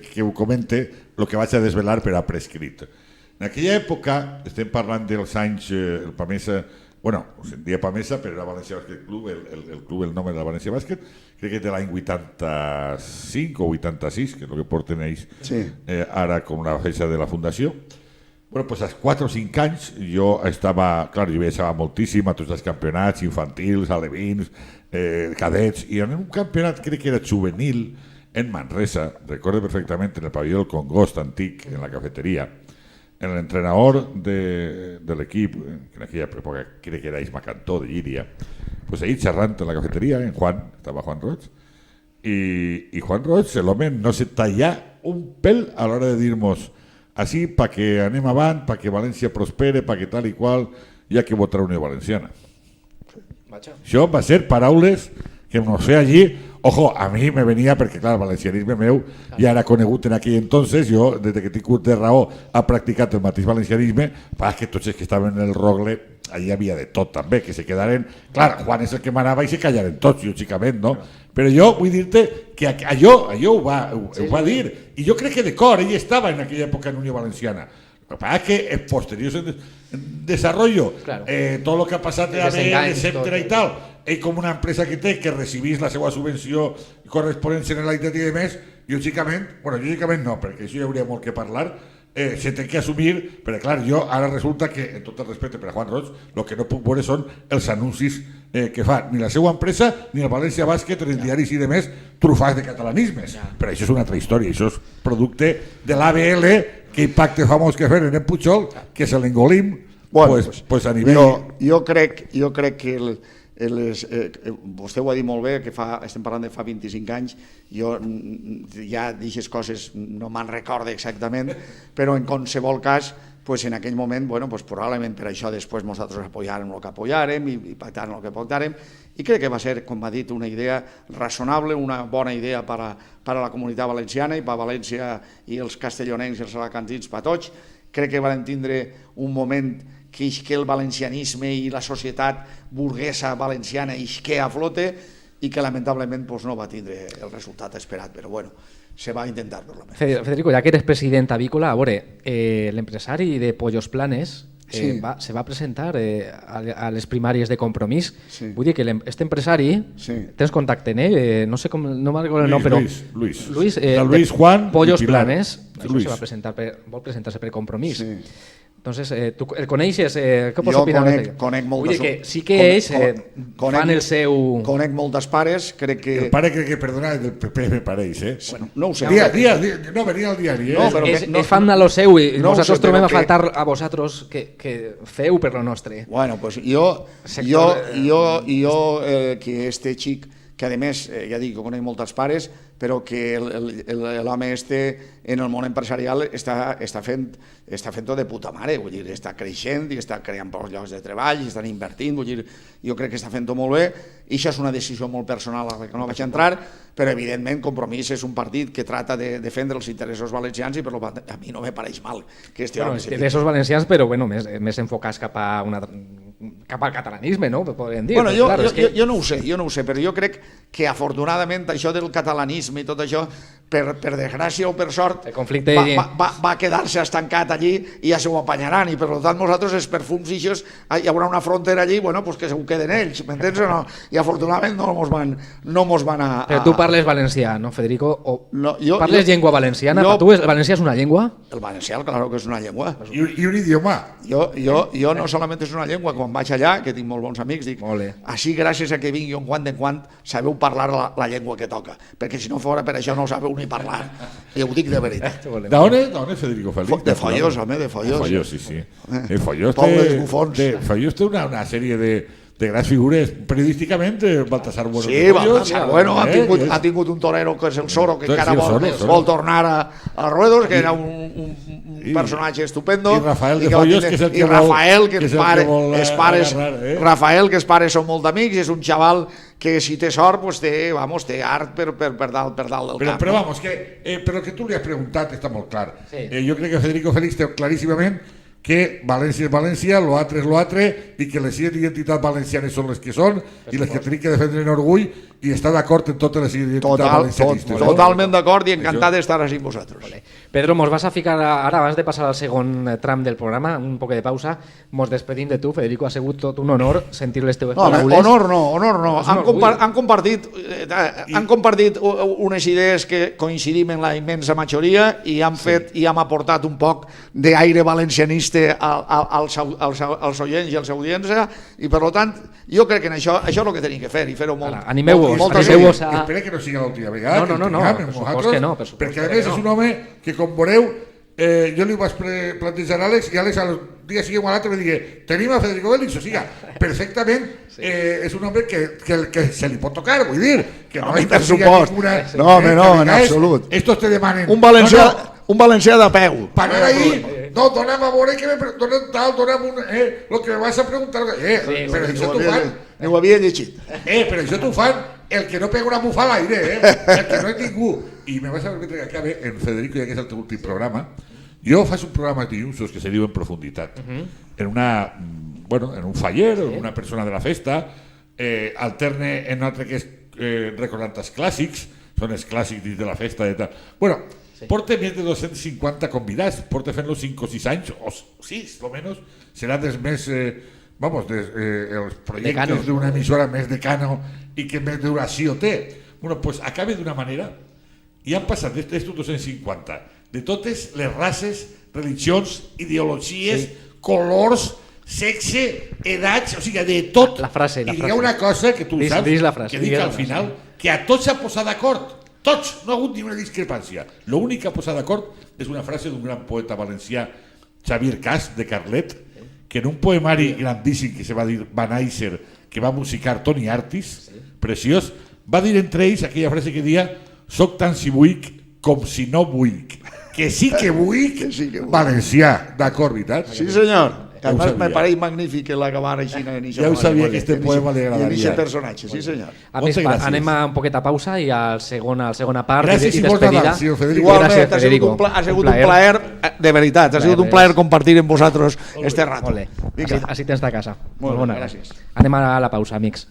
que ho comente, el que vaig a desvelar per ha prescrit. En aquella època, estem parlant dels anys, el Pamesa, bueno, se'n dia Pamesa, però era València Bàsquet Club, el club, el nom era València Bàsquet, crec que és de l'any 85 o 86, que és el que porten ells ara com la feixa de la fundació. Bueno, doncs als 4 o 5 anys jo estava, clar, jo viatjava moltíssim a tots els campionats infantils, alevins, cadets, i en un campionat crec que era juvenil en Manresa, recordo perfectament en el pavelló del Congost antic, en la cafeteria, l'entrenador de l'equip, que en aquella època crec que era Isma Cantó de Llíria, pues ahí xerrant en la cafeteria, estava Juan Roig, i Juan Roig, l'home no se talla un pèl a l'hora de dir-nos així, perquè anem avant, perquè València prospere, perquè tal i qual, hi ha que votar Unió Valenciana. Això va ser paraules que no sé allí, ojo, a mi me venia perquè, clar, el valencianisme meu ja era conegut en aquell entonces, jo, des que tinc de raó, ha practicat el mateix valencianisme, perquè tots els que estaven en el Rogle, allà hi havia de tot també, que se quedaren, clar, Juan és el que manava i se callaren tots, lògicament, no? Però jo vull dir-te que allò ho va dir, i jo crec que de cor, ell estava en aquella època en Unió Valenciana. El que passa és que en posteriors desarrollo, tot el que ha passat de ABL, etcètera i tal, ell com una empresa que té, que recibís la seva subvenció corresponent Generalitat i de més, lògicament no, perquè això hi hauria molt que parlar, se té que assumir, però clar, jo ara resulta que, en tot el respecte per a Juan Roig, el que no puc veure són els anuncis que fa ni la seva empresa, ni el València Bàsquet, els diaris i de més, trufats de catalanismes. Però això és una altra història, això és producte de l'ABL, que impacte famós que feren en Pujol, que se l'engolim, pues a nivell... Jo crec que vostè ho ha dit molt bé, que estem parlant de fa 25 anys, jo ja d'aixes coses no me'n recordo exactament, però en qualsevol cas, en aquell moment, probablement per això després nosaltres apoyàrem el que apoyàrem i pactàrem el que pactàrem, i crec que va ser, com ha dit, una idea razonable, una bona idea per a la comunitat valenciana i per a València i els castellonencs i els alacantins, per tots. Crec que van tindre un moment que el valencianisme i la societat burguesa valenciana isqué a flote i que lamentablement no va tindre el resultat esperat, però bueno, se va intentar per la meva. Federico, ja que eres president avícola, a veure, l'empresari de Pollos Planes se va presentar a les primàries de Compromís. Vull dir que aquest empresari, tens contacte amb ell, no sé com, no me'n recordo el nom, però... Luis Juan Pollos Planes, vol presentar-se per Compromís. Entonces, tu el coneixes? Què pots opinar? Jo conec moltes... Vull dir que sí que ells fan el seu... Conec moltes pares, crec que... El pare crec que, perdona, del PP me pareix, eh? No ho sé. No, venia al diari, eh? És fan de lo seu i nosaltres trobem a faltar a vosaltres que feu per lo nostre. Bueno, pues jo que este xic, que a més, ja dic, jo conec moltes pares, però que l'home en el món empresarial està fent-ho de puta mare, vull dir, està creixent i està creant pocs llocs de treball i estan invertint, vull dir, jo crec que està fent-ho molt bé, i això és una decisió molt personal a la que no vaig entrar, però evidentment Compromís és un partit que trata de defendre els interessos valencians i per tant a mi no me pareix mal que este home... Interessos valencians, però més enfocats cap al catalanisme, no? Podríem dir. Bueno, jo no ho sé, però jo crec que afortunadament això del catalanisme i tot això, per desgràcia o per sort, va quedar-se estancat allí i ja se ho apanyaran, i per tant nosaltres els perfums ixos, hi haurà una frontera allí, pues que se ho queden ells, m'entens o no? I afortunadament no mos van a... Però tu parles valencià, no, Federico? Parles llengua valenciana? Per tu el valencià és una llengua? El valencià, claro que és una llengua. I un idioma. Jo no solament és una llengua, quan vaig allà, que tinc molts bons amics, dic, així gràcies a que vinc jo en quant sabeu parlar la llengua que toca, perquè si no fora per això no sabeu ni parlar, i ho dic de veritat. D'on és Federico Félix? De Follós, home, de Follós. De Follós, sí. Follós té una sèrie de grans figures periodísticament, Baltasar Bueno. Sí, Baltasar Bueno ha tingut un torero que és el Soro, que encara vol tornar a Ruedos, que era un personatge estupendo. I Rafael de Follós, que és el que vol... Rafael, que els pares són molt amics, és un xaval que si té sort, té art per dalt del camp. Però vamos, però el que tu li has preguntat està molt clar. Jo crec que Federico Félix té claríssimament que València és València, l'altre és l'altre, i que les 7 identitats valencianes són les que són i les que tenim que defendre en orgull, i està d'acord en totes les identitats valencianistes. Totalment d'acord i encantat d'estar així amb vosaltres. Pedro, mos vas a ficar ara, abans de passar al segon tram del programa, un poc de pausa, mos despedim de tu, Federico, ha sigut tot un honor sentir les teves paraules. Honor no. Han compartit unes idees que coincidim en la immensa majoria i hem aportat un poc d'aire valencianista als oients i als audiència, i per tant jo crec que això és el que tenim que fer i fer-ho molt. Animeu-vos a... Espera que no sigui l'última vegada. No, per supost que no. Perquè a més és un home que, com veureu, jo li vaig plantejar a Àlex, i Àlex al dia següent a l'altre me digui, tenim a Federico Félix, o sigui, perfectament és un home que se li pot tocar, vull dir, que no hi ninguna... No, en absolut. Estos te demanen... Un valencià de peu. Per anar ahí... No, dona'm a veure que dona'm un... el que me vas a preguntar... però això t'ho fan... Ho havia llegit. Però això t'ho fan el que no pega una bufa a l'aire, el que no és ningú. I me vas a permetre que acabe en Federico, ja que és el teu últim programa. Jo faig un programa de dilluns que se diu En Profunditat. En un faller, en una persona de la festa, alterne en un altre que és recordant els clàssics, són els clàssics dins de la festa i tal. Bueno, porta més de 250 convidats, porta fent-lo 5 o 6 anys, o 6, almenys, serà dels més, els projectes d'una emissora més decano i que més duració té. Bueno, pues acaba d'una manera, i han passat d'estos 250, de totes les races, religions, ideologies, colors, sexe, edats, o sigui, de tot. La frase. I hi ha una cosa que tu saps, que dic al final, que a tots s'ha posat d'acord. Tots, no ha hagut ni una discrepància. L'únic que ha posat d'acord és una frase d'un gran poeta valencià, Xavier Cas, de Carlet, que en un poemari grandíssim que se va dir Va néixer que va musicar Toni Artis, preciós, va dir entre ells aquella frase que dia «Soc tan si vull com si no vull». Que sí que vull, valencià, d'acord, veritat? Sí, senyor. Que Ja ho además sabia. me pareix magnífic que l'acabar així en Ja ho sabia, que este poema li agradaria. I en aquest personatge, sí, senyor. A més, Moltes gràcies. anem a un poquet a pausa i a la segona part Gràcies i i molt despedida. Nadal, senyor Federico. Igualment, Gràcies, ha sigut Federico. ha sigut un plaer, de veritat, ha sigut un plaer compartir amb vosaltres este rato. Molt bé. Vinga. Així tens de casa. Molt bé, bona. gràcies. Anem a la pausa, amics.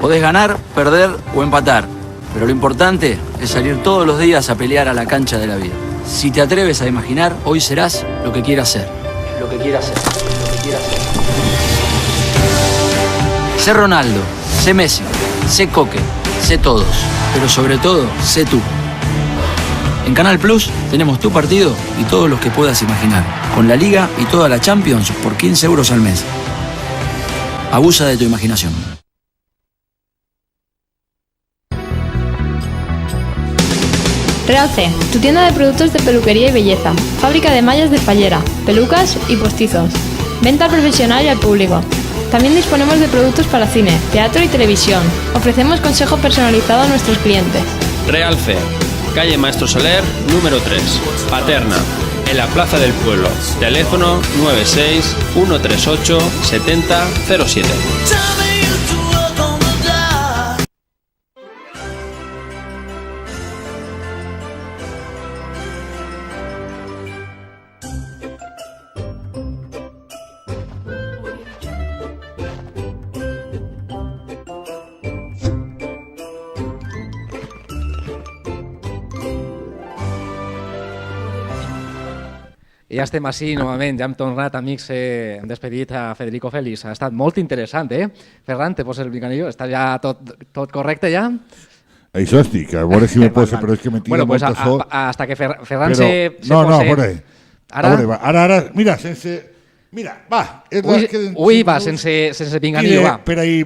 Podés ganar, perder o empatar, pero lo importante es salir todos los días a pelear a la cancha de la vida. Si te atreves a imaginar, hoy serás lo que quieras ser. Lo que quieras ser. Lo que quieras ser. Sé Ronaldo, sé Messi, sé Coque, sé todos, pero sobre todo, sé tú. En Canal Plus tenemos tu partido y todos los que puedas imaginar, con la Liga y toda la Champions por 15 euros al mes. Abusa de tu imaginación. Realce, tu tienda de productos de peluquería y belleza, fábrica de mallas de fallera, pelucas y postizos. Venta al profesional y al público. También disponemos de productos para cine, teatro y televisión. Ofrecemos consejo personalizado a nuestros clientes. Realce, calle Maestro Soler, número 3, Paterna, en la Plaza del Pueblo. Teléfono 96 138 7007. I ja estem així, novament, ja hem tornat, amics, hem despedit a Federico Félix. Ha estat molt interessant, eh? Ferran, te poses el bricanillo? Està ja tot correcte, ja? Això estic, a veure si me posa, però és que me tira Bueno, pues molta so. hasta que Ferran Però, se no, pose... por ahí. Ara? Ara, mira, sense... Mira, va. Ui, va, sense pinganillo, va. Per ahí,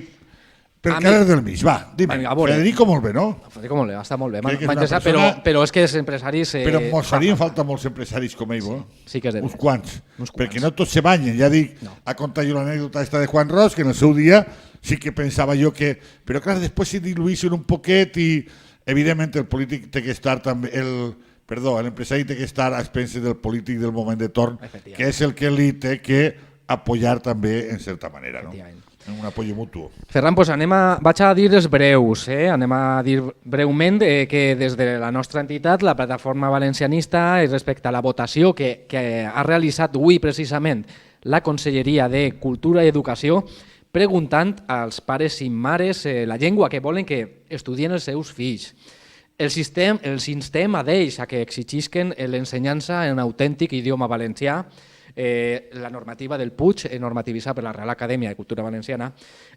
per carrer del mig, va, dime. Vinga, a veure. Federico molt bé, no? Federico molt bé, està molt bé. Crec que és M'ha una interessat, persona- però és que els empresaris... Però mos farien falta molts empresaris com ell, sí que és de uns ver. quants, Uns quants. perquè no tots se banyen. Ja dic, a contar jo l'anècdota esta de Juan Ros, que en el seu dia sí que pensava jo que... Però clar, després se diluïssin un poquet i, evidentment, el polític té que estar també... l'empresari té que estar a expenses del polític del moment de torn, que és el que li té que apoyar també, en certa manera, no? En un apoyo mutuo. Ferran, doncs vaig a dir els breus. Anem a dir breument que des de la nostra entitat, la plataforma valencianista, respecte a la votació que ha realitzat avui precisament la Conselleria de Cultura i Educació, preguntant als pares i mares la llengua que volen que estudien els seus fills. Els instem a ells a que exigisquen l'ensenyança en autèntic idioma valencià, la normativa del Puig, normativitzada per la Real Acadèmia de Cultura Valenciana,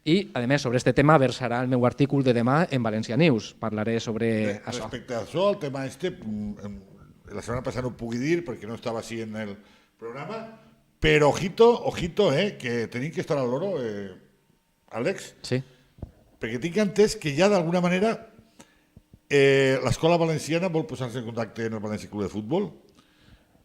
i, a més, sobre aquest tema versarà el meu artícul de demà en Valencia News. Parlaré sobre això. Respecte a això, el tema la setmana passada no ho pugui dir perquè no estava així en el programa, però ojito, que tenim que estar al loro, Àlex, Sí. perquè tinc entès que ja d'alguna manera l'escola valenciana vol posar-se en contacte amb el València Club de Futbol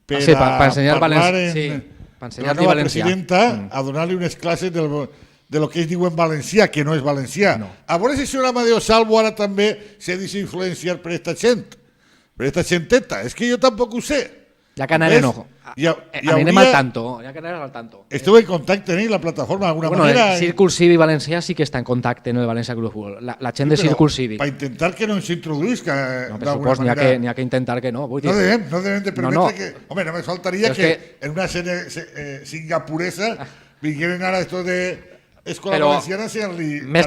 per ensenyar parlar per la ensenyar-li nova valencià. presidenta a donar-li unes classes de lo que es diu en valencià, que no és valencià. A veure si el senyor Amadeo Salvo ara també s'ha deixat influenciar per esta gent, per esta genteta. És que jo tampoc ho sé. Ja que anarem, ojo. Anirem al tanto. Ja que anarem al tanto. Esteu en contacte amb la plataforma d'alguna manera? El Círcul Cívic Valencià sí que està en contacte en el València Club de Futbol. La gent de Círcul Cívic. Per intentar que no ens introduïsca No, per d'alguna supost, n'hi manera. ha que intentar que no. Vull dir, No devem de permetre No. que... Home, no me faltaria Però és que en una escena singapuresa vingueren ara estos de escola Però valenciana ser-li Més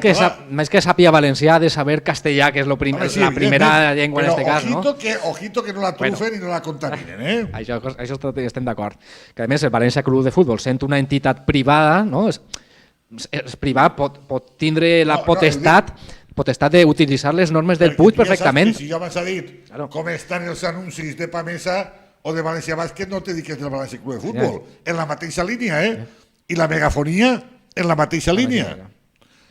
que sàpiga valencià, ha de saber castellà, que és Home, sí, la primera evidentment, llengua en però aquest cas, no? Ojito que no la trufen i no la contaminen, eh? Això estem d'acord. Que a més el València Club de Futbol, sent una entitat privada, no? És privat, pot tindre la potestat d'utilitzar les normes del Puig perfectament. Si jo m'has dit com estan els anuncis de Pamesa o de València Bàsquet, no te dic que és del València Club de Futbol, en la mateixa línia, i la megafonia en la mateixa línia.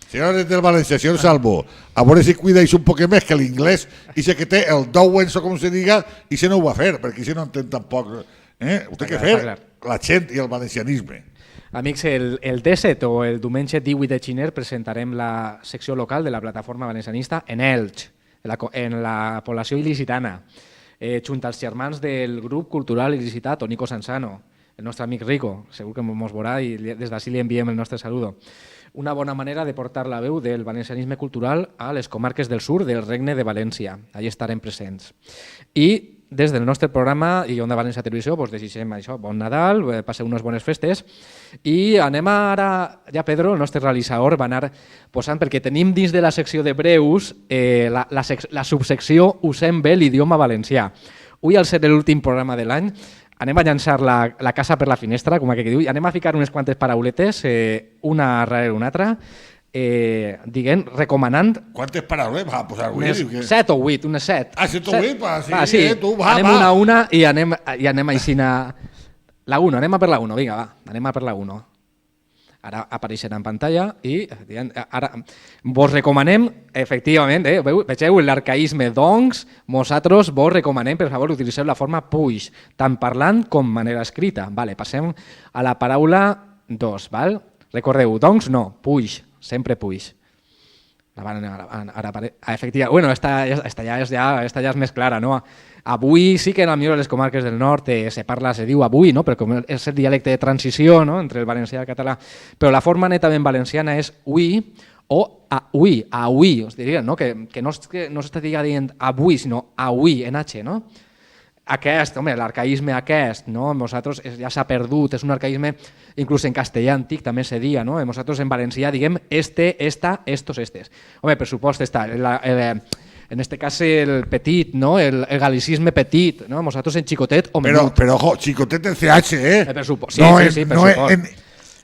Senyores del València, senyor Salvo, a veure si cuidáis un poc més que l'inglès i sé que té el Dowens o com se diga i se no ho va fer, perquè si no entén tampoc. Ho té que fer la gent i el valencianisme. Amics, el 17 o el diumenge 18 de gener presentarem la secció local de la plataforma valencianista en Elx, en la població il·licitana, junt als germans del grup cultural il·licitat, Nico Sansano, el nostre amic Rico, segur que ens veurà i des d'ací li enviem el nostre saludo. Una bona manera de portar la veu del valencianisme cultural a les comarques del sud del Regne de València. Allí estarem presents. I des del nostre programa i Onda València Televisió desitgem això, bon Nadal, passeu unes bones festes i anem ara, ja Pedro, el nostre realitzador, va anar posant, perquè tenim dins de la secció de breus la subsecció Usem bé l'idioma valencià. Avui, al ser l'últim programa de l'any, anem a llançar la casa per la finestra, com aquell que diu, i anem a ficar unes quantes parauletes, una darrere una altra, diguem, recomanant... Quantes paraules va posar avui? 7 o 8, unes 7. Ah, 7 o 8? Va, sí. Tu, va. Anem una a una i anem així a... La 1, anem a per la 1, vinga, va, anem a per la 1. Ara apareixerà en pantalla i ara vos recomanem, efectivament, vegeu l'arcaïsme, doncs, nosaltres vos recomanem, per favor, utilitzeu la forma puix, tant parlant com manera escrita. Vale, passem a la paraula 2, val? Recordeu, doncs no, puix, sempre puix. Efectivament, bueno, esta ja és més clara, no? Avui sí que potser a les comarques del nord se diu avui, no? Perquè és el dialecte de transició, no? Entre el valencià i el català, però la forma netament valenciana és ui o auí, us diria, no? Que no s'està dient avui, sinó auí, en H, no? Aquest, home, l'arcaïsme aquest, no? Nosaltres ja s'ha perdut, és un arcaïsme, inclús en castellà antic també se dia, no? Nosaltres en valencià diguem este, esta, estos, estes. Home, per supost està, en este cas el petit, no? El galicisme petit, no? Nosaltres en xicotet o menut. Però ojo, xicotet en CH, Per supost, sí, per supost. No en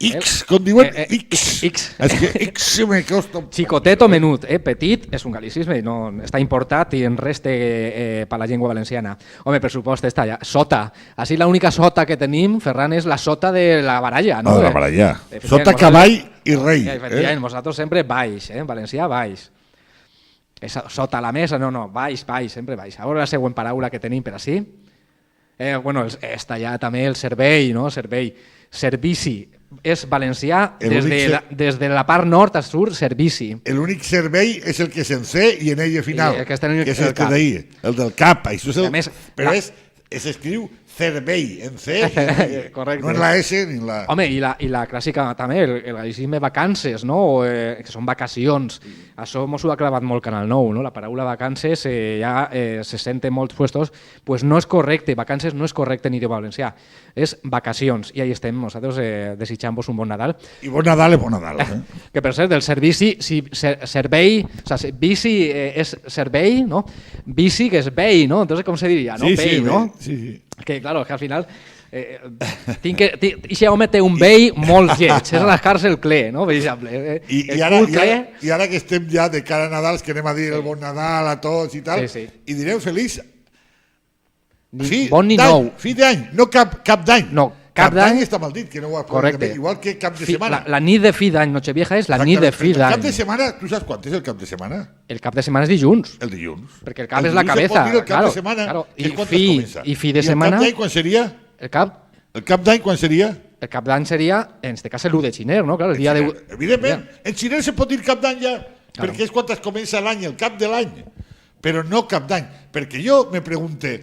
X, com diuen, X. X. És que X me costa un poc. Xicotet o menut, petit és un galicisme, no, està importat i en reste per la llengua valenciana. Home, per supost, està ja. Sota. Així l'única sota que tenim, Ferran, és la sota de la baralla. No, de la baralla. Sota, cavall i rei. Efectivament, nosaltres sempre baix, en valencià baix. Sota la mesa, no, baix, sempre baix. A veure la següent paraula que tenim per així. Bueno, està ja també el servei, no? Servici. És valencià des de la part nord a sur, servici. L'únic servei és el que és en C i en ell final, que és el que d'ahir, el del cap. Però s'escriu servei en C, no en la S ni en la... Home, i la clàssica també, el galicisme vacances, no? Que són vacacions. Això mos ho ha clavat molt Canal 9, no? La paraula vacances ja se sent en molts puestos, pues no és correcte, vacances no és correcte en idioma valencià, és vacacions. I ahí estem, nosaltres desitjant-vos un bon Nadal. I bon Nadal és bon Nadal. Que per cert, el servici, servei, o sigui, bici és servei, no? Bici que és vei, no? Entonces, com se diria, no? Vei, no? Sí. Que, claro, que al final aquest home té un vell molt lleig, és rascar-se el cle, no? Per exemple. I ara que estem ja de cara a Nadal, que anem a dir el bon Nadal a tots i tal, i direu feliç bon ni nou. Fi d'any, no cap d'any. No, cap d'any està mal dit, que no ho ha correcte. Igual que cap de setmana. La nit de fi d'any, Nochevieja és la nit de fi d'any. El cap de setmana, tu saps quant és el cap de setmana? El cap de setmana és dilluns. El dilluns. Perquè el cap és la cabeza. El cap de setmana, i fi de setmana... I el cap d'any quan seria? El cap d'any quan seria? El cap d'any seria, en este cas, el 1 de gener, no? El dia de... Evidentment, en gener se pot dir cap d'any ja, perquè és quan es comença l'any, el cap de l'any, però no cap d'any. Perquè jo me pregunte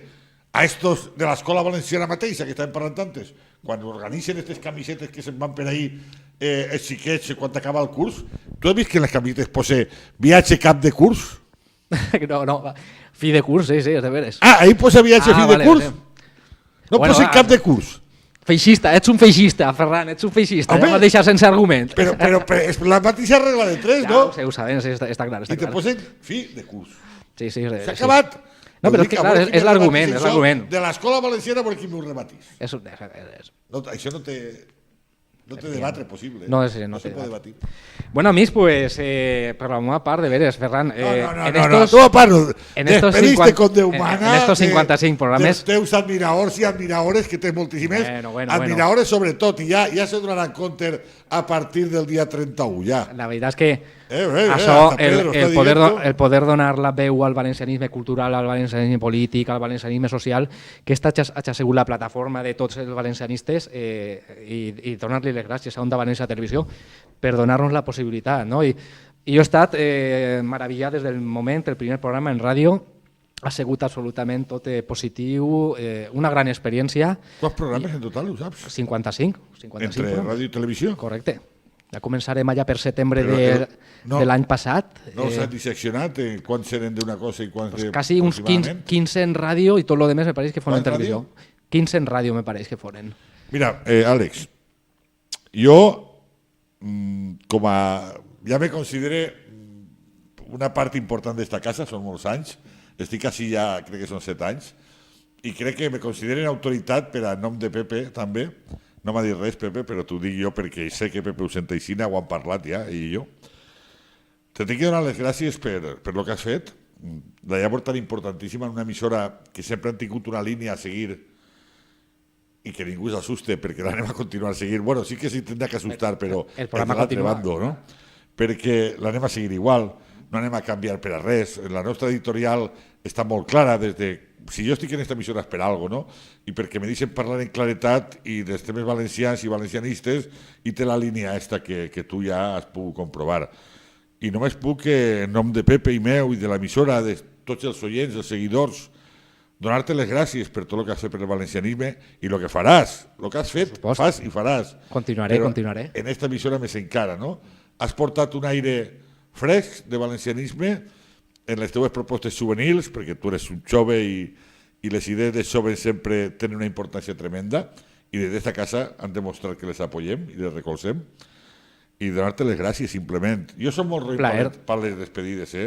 a estos de l'escola valenciana mateixa, que estaven parlant antes, quan organitzen aquestes camisetes que se'n van per ahir els xiquets quan acaba el curs, tu has vist que en les camisetes posa viatge cap de curs? No, fi de curs, sí, és de veres. Ah, ahí posa viatge fi de curs? No posa cap de curs? Feixista, ets un feixista, Ferran, ets un feixista. Home, ja m'has deixat sense argument. Però és la mateixa regla de 3, no? Ho sabem, està clar. I te posen fi de curs. Sí. S'ha acabat. No, però és que clar, és l'argument, és l'argument. De l'escola valenciana per qui m'ho rebatís. No, això no té debatre possible. No se té pot debatir. Bueno, amics, pues, per la meva part, de veres, Ferran... No, tu a part, despediste con Déu mana en estos 55 programes... dels teus admiradors i admiradores, que té moltíssimes, admiradores sobretot, i ja se donaran compte a partir del dia 31, ja. La veritat és que això, el poder donar la veu al valencianisme cultural, al valencianisme polític, al valencianisme social, que esta ha sigut la plataforma de tots els valencianistes i donar-li les gràcies a Onda València Televisió per donar-nos la possibilitat. No? I jo he estat meravellat des del moment, el primer programa en ràdio, ha sigut absolutament tot positiu, una gran experiència. Quants programes en total, ho saps? 55. Entre ràdio i televisió? Correcte. Ja començarem allà per setembre de l'any passat. No s'ha disseccionat quants eren d'una cosa i quants de... Quasi uns 15 en ràdio i tot el que me pareix que foren en televisió. 15 en ràdio me pareix que foren. Mira, Àlex, jo ja me considero una part important d'esta casa, són molts anys, estic així ja crec que són 7 anys, i crec que me consideren autoritat per a nom de Pepe també. No m'ha dit res, Pepe, però t'ho dic jo perquè sé que Pepe ho senta i ho han parlat ja, ell i jo. Te tinc que donar les gràcies per el que has fet, la llavor tan importantíssima en una emissora que sempre han tingut una línia a seguir i que ningú s'assuste perquè l'anem a continuar a seguir. Bueno, sí que s'hi tindrà que assustar, però el programa continua. No? Perquè l'anem a seguir igual, no anem a canviar per a res. La nostra editorial està molt clara des de... Si jo estic en esta emissora és per algo, no? I perquè me deixen parlar en claretat i dels temes valencians i valencianistes i té la línia esta que tu ja has pogut comprovar. I només puc, en nom de Pepe i meu i de l'emissora, de tots els oients, els seguidors, donar-te les gràcies per tot el que has fet per el valencianisme i el que faràs. El que has fet, fas i faràs. Continuaré. En esta emissora més encara, no? Has portat un aire fresc de valencianisme en les teves propostes juvenils, perquè tu eres un jove i les idees de joves sempre tenen una importància tremenda, i des d'esta casa han demostrat que les apoyem i les recolzem, i donar-te les gràcies simplement. Jo som molt roïn per les despedides.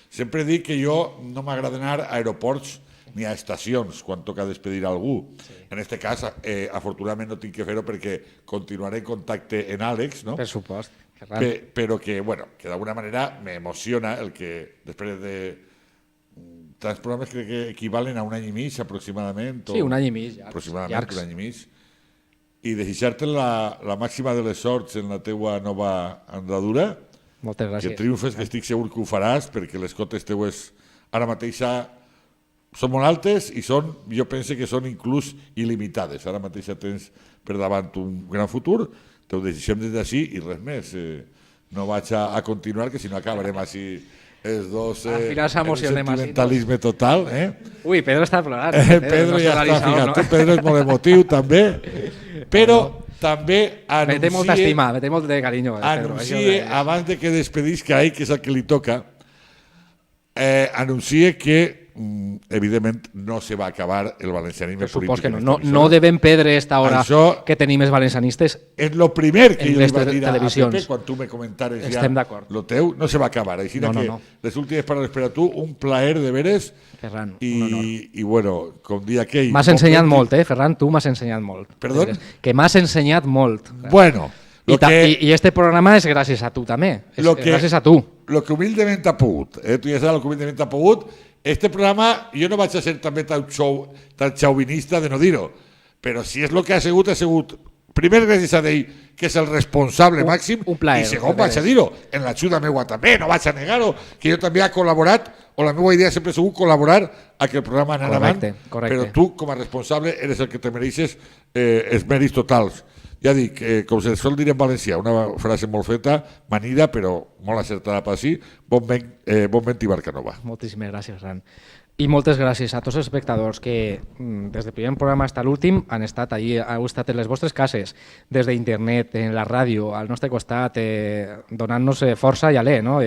Sempre dic que jo no m'agrada anar a aeroports ni a estacions quan toca despedir algú. En aquest cas, afortunadament no tinc que fer-ho perquè continuaré en contacte en Àlex, no? Per supost. Però que d'alguna manera m'emociona el que després de tants programes crec que equivalen a un any i mig aproximadament. Sí, un any i mig. Aproximadament un any i mig. I desitjar-te la màxima de les sorts en la teua nova andadura. Moltes gràcies. Que triomfes, que estic segur que ho faràs, perquè les cotes teues ara mateixa són molt altes i jo penso que són inclús il·limitades. Ara mateixa tens per davant un gran futur. T'ho desitgem des d'ací i res més. No vaig a continuar, que si no acabarem així els dos en un sentimentalisme total. Ui, Pedro està plorant. Pedro ja està, fíjate, Pedro és molt emotiu també, però també me té molta estima, me té molt de carinyo. Anuncie, abans de que despedisca ell, que és el que li toca, anuncie que evidentment no se va acabar el valencianisme polític. Supos que no devem perdre esta hora que tenim els valencianistes. És el primer que jo li vaig dir a Pepe quan tu me comentares ja lo teu, no se va acabar. Així que les últimes paraules per a tu, un plaer de veres. Ferran, i bueno, com dia aquell... M'has ensenyat molt, Ferran, tu m'has ensenyat molt. Perdó? Que m'has ensenyat molt. Bueno... I este programa és gràcies a tu també, és gràcies a tu. Lo que humildemente ha pogut, tu ja saps lo que humildemente ha pogut. Este programa, jo no vaig a ser també tan xauvinista de no dir-ho, però si és el que ha sigut, primer gràcies a ell, que és el responsable màxim, i segon vaig a dir-ho, en l'ajuda meua també, no vaig a negar-ho, que jo també he col·laborat, o la meva idea sempre ha sigut col·laborar a que el programa anara avant, però tu, com a responsable, eres el que te mereixes els mèrits totals. Ja dic, com se sol dir en valencià, una frase molt feta, manida, però molt acertada per així, bon vent i barca nova. Moltíssimes gràcies, Ferran. I moltes gràcies a tots els espectadors que des del primer programa fins a l'últim han estat allí, heu estat en les vostres cases, des d'internet, en la ràdio, al nostre costat, donant-nos força i alè, no?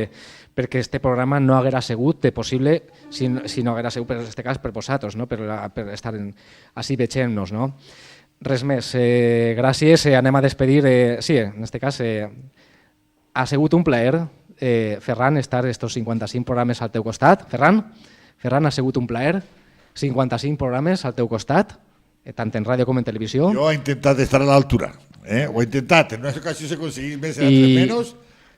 Perquè este programa no haguera sigut possible si no haguera sigut, en aquest cas, per vosaltres, no? Per estar així veient-nos, no? Res més. Gràcies. Anem a despedir. Sí, en aquest cas ha sigut un plaer, Ferran, estar estos 55 programes al teu costat. Ferran, ha sigut un plaer. 55 programes al teu costat, tant en ràdio com en televisió. Jo he intentat estar a l'altura. Ho he intentat. En una ocasió se aconseguís més, en altres menys.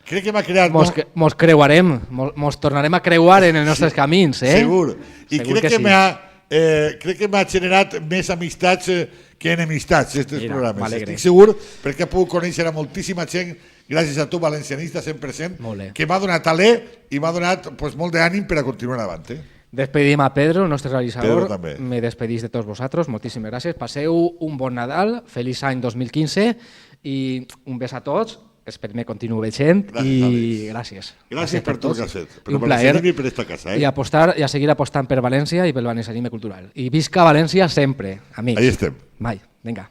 Crec que m'ha creat... Mos creuarem, mos tornarem a creuar en els nostres camins. Segur. I crec que m'ha generat més amistats que enemistats, aquests programes. Estic segur, perquè he pogut conèixer a moltíssima gent, gràcies a tu, valencianista 100%, que m'ha donat alè i m'ha donat molt d'ànim per a continuar avant. Despedim a Pedro, el nostre realitzador. Me despedís de tots vosaltres. Moltíssimes gràcies. Passeu un bon Nadal, feliç any 2015 i un bes a tots. Esperem que continuï veient i gràcies. Gràcies per tot el que has fet. Un plaer. I per esta casa. I a seguir apostant per València i pel valencianisme cultural. I visca València sempre, amics. Ahí estem. Mai. Vinga.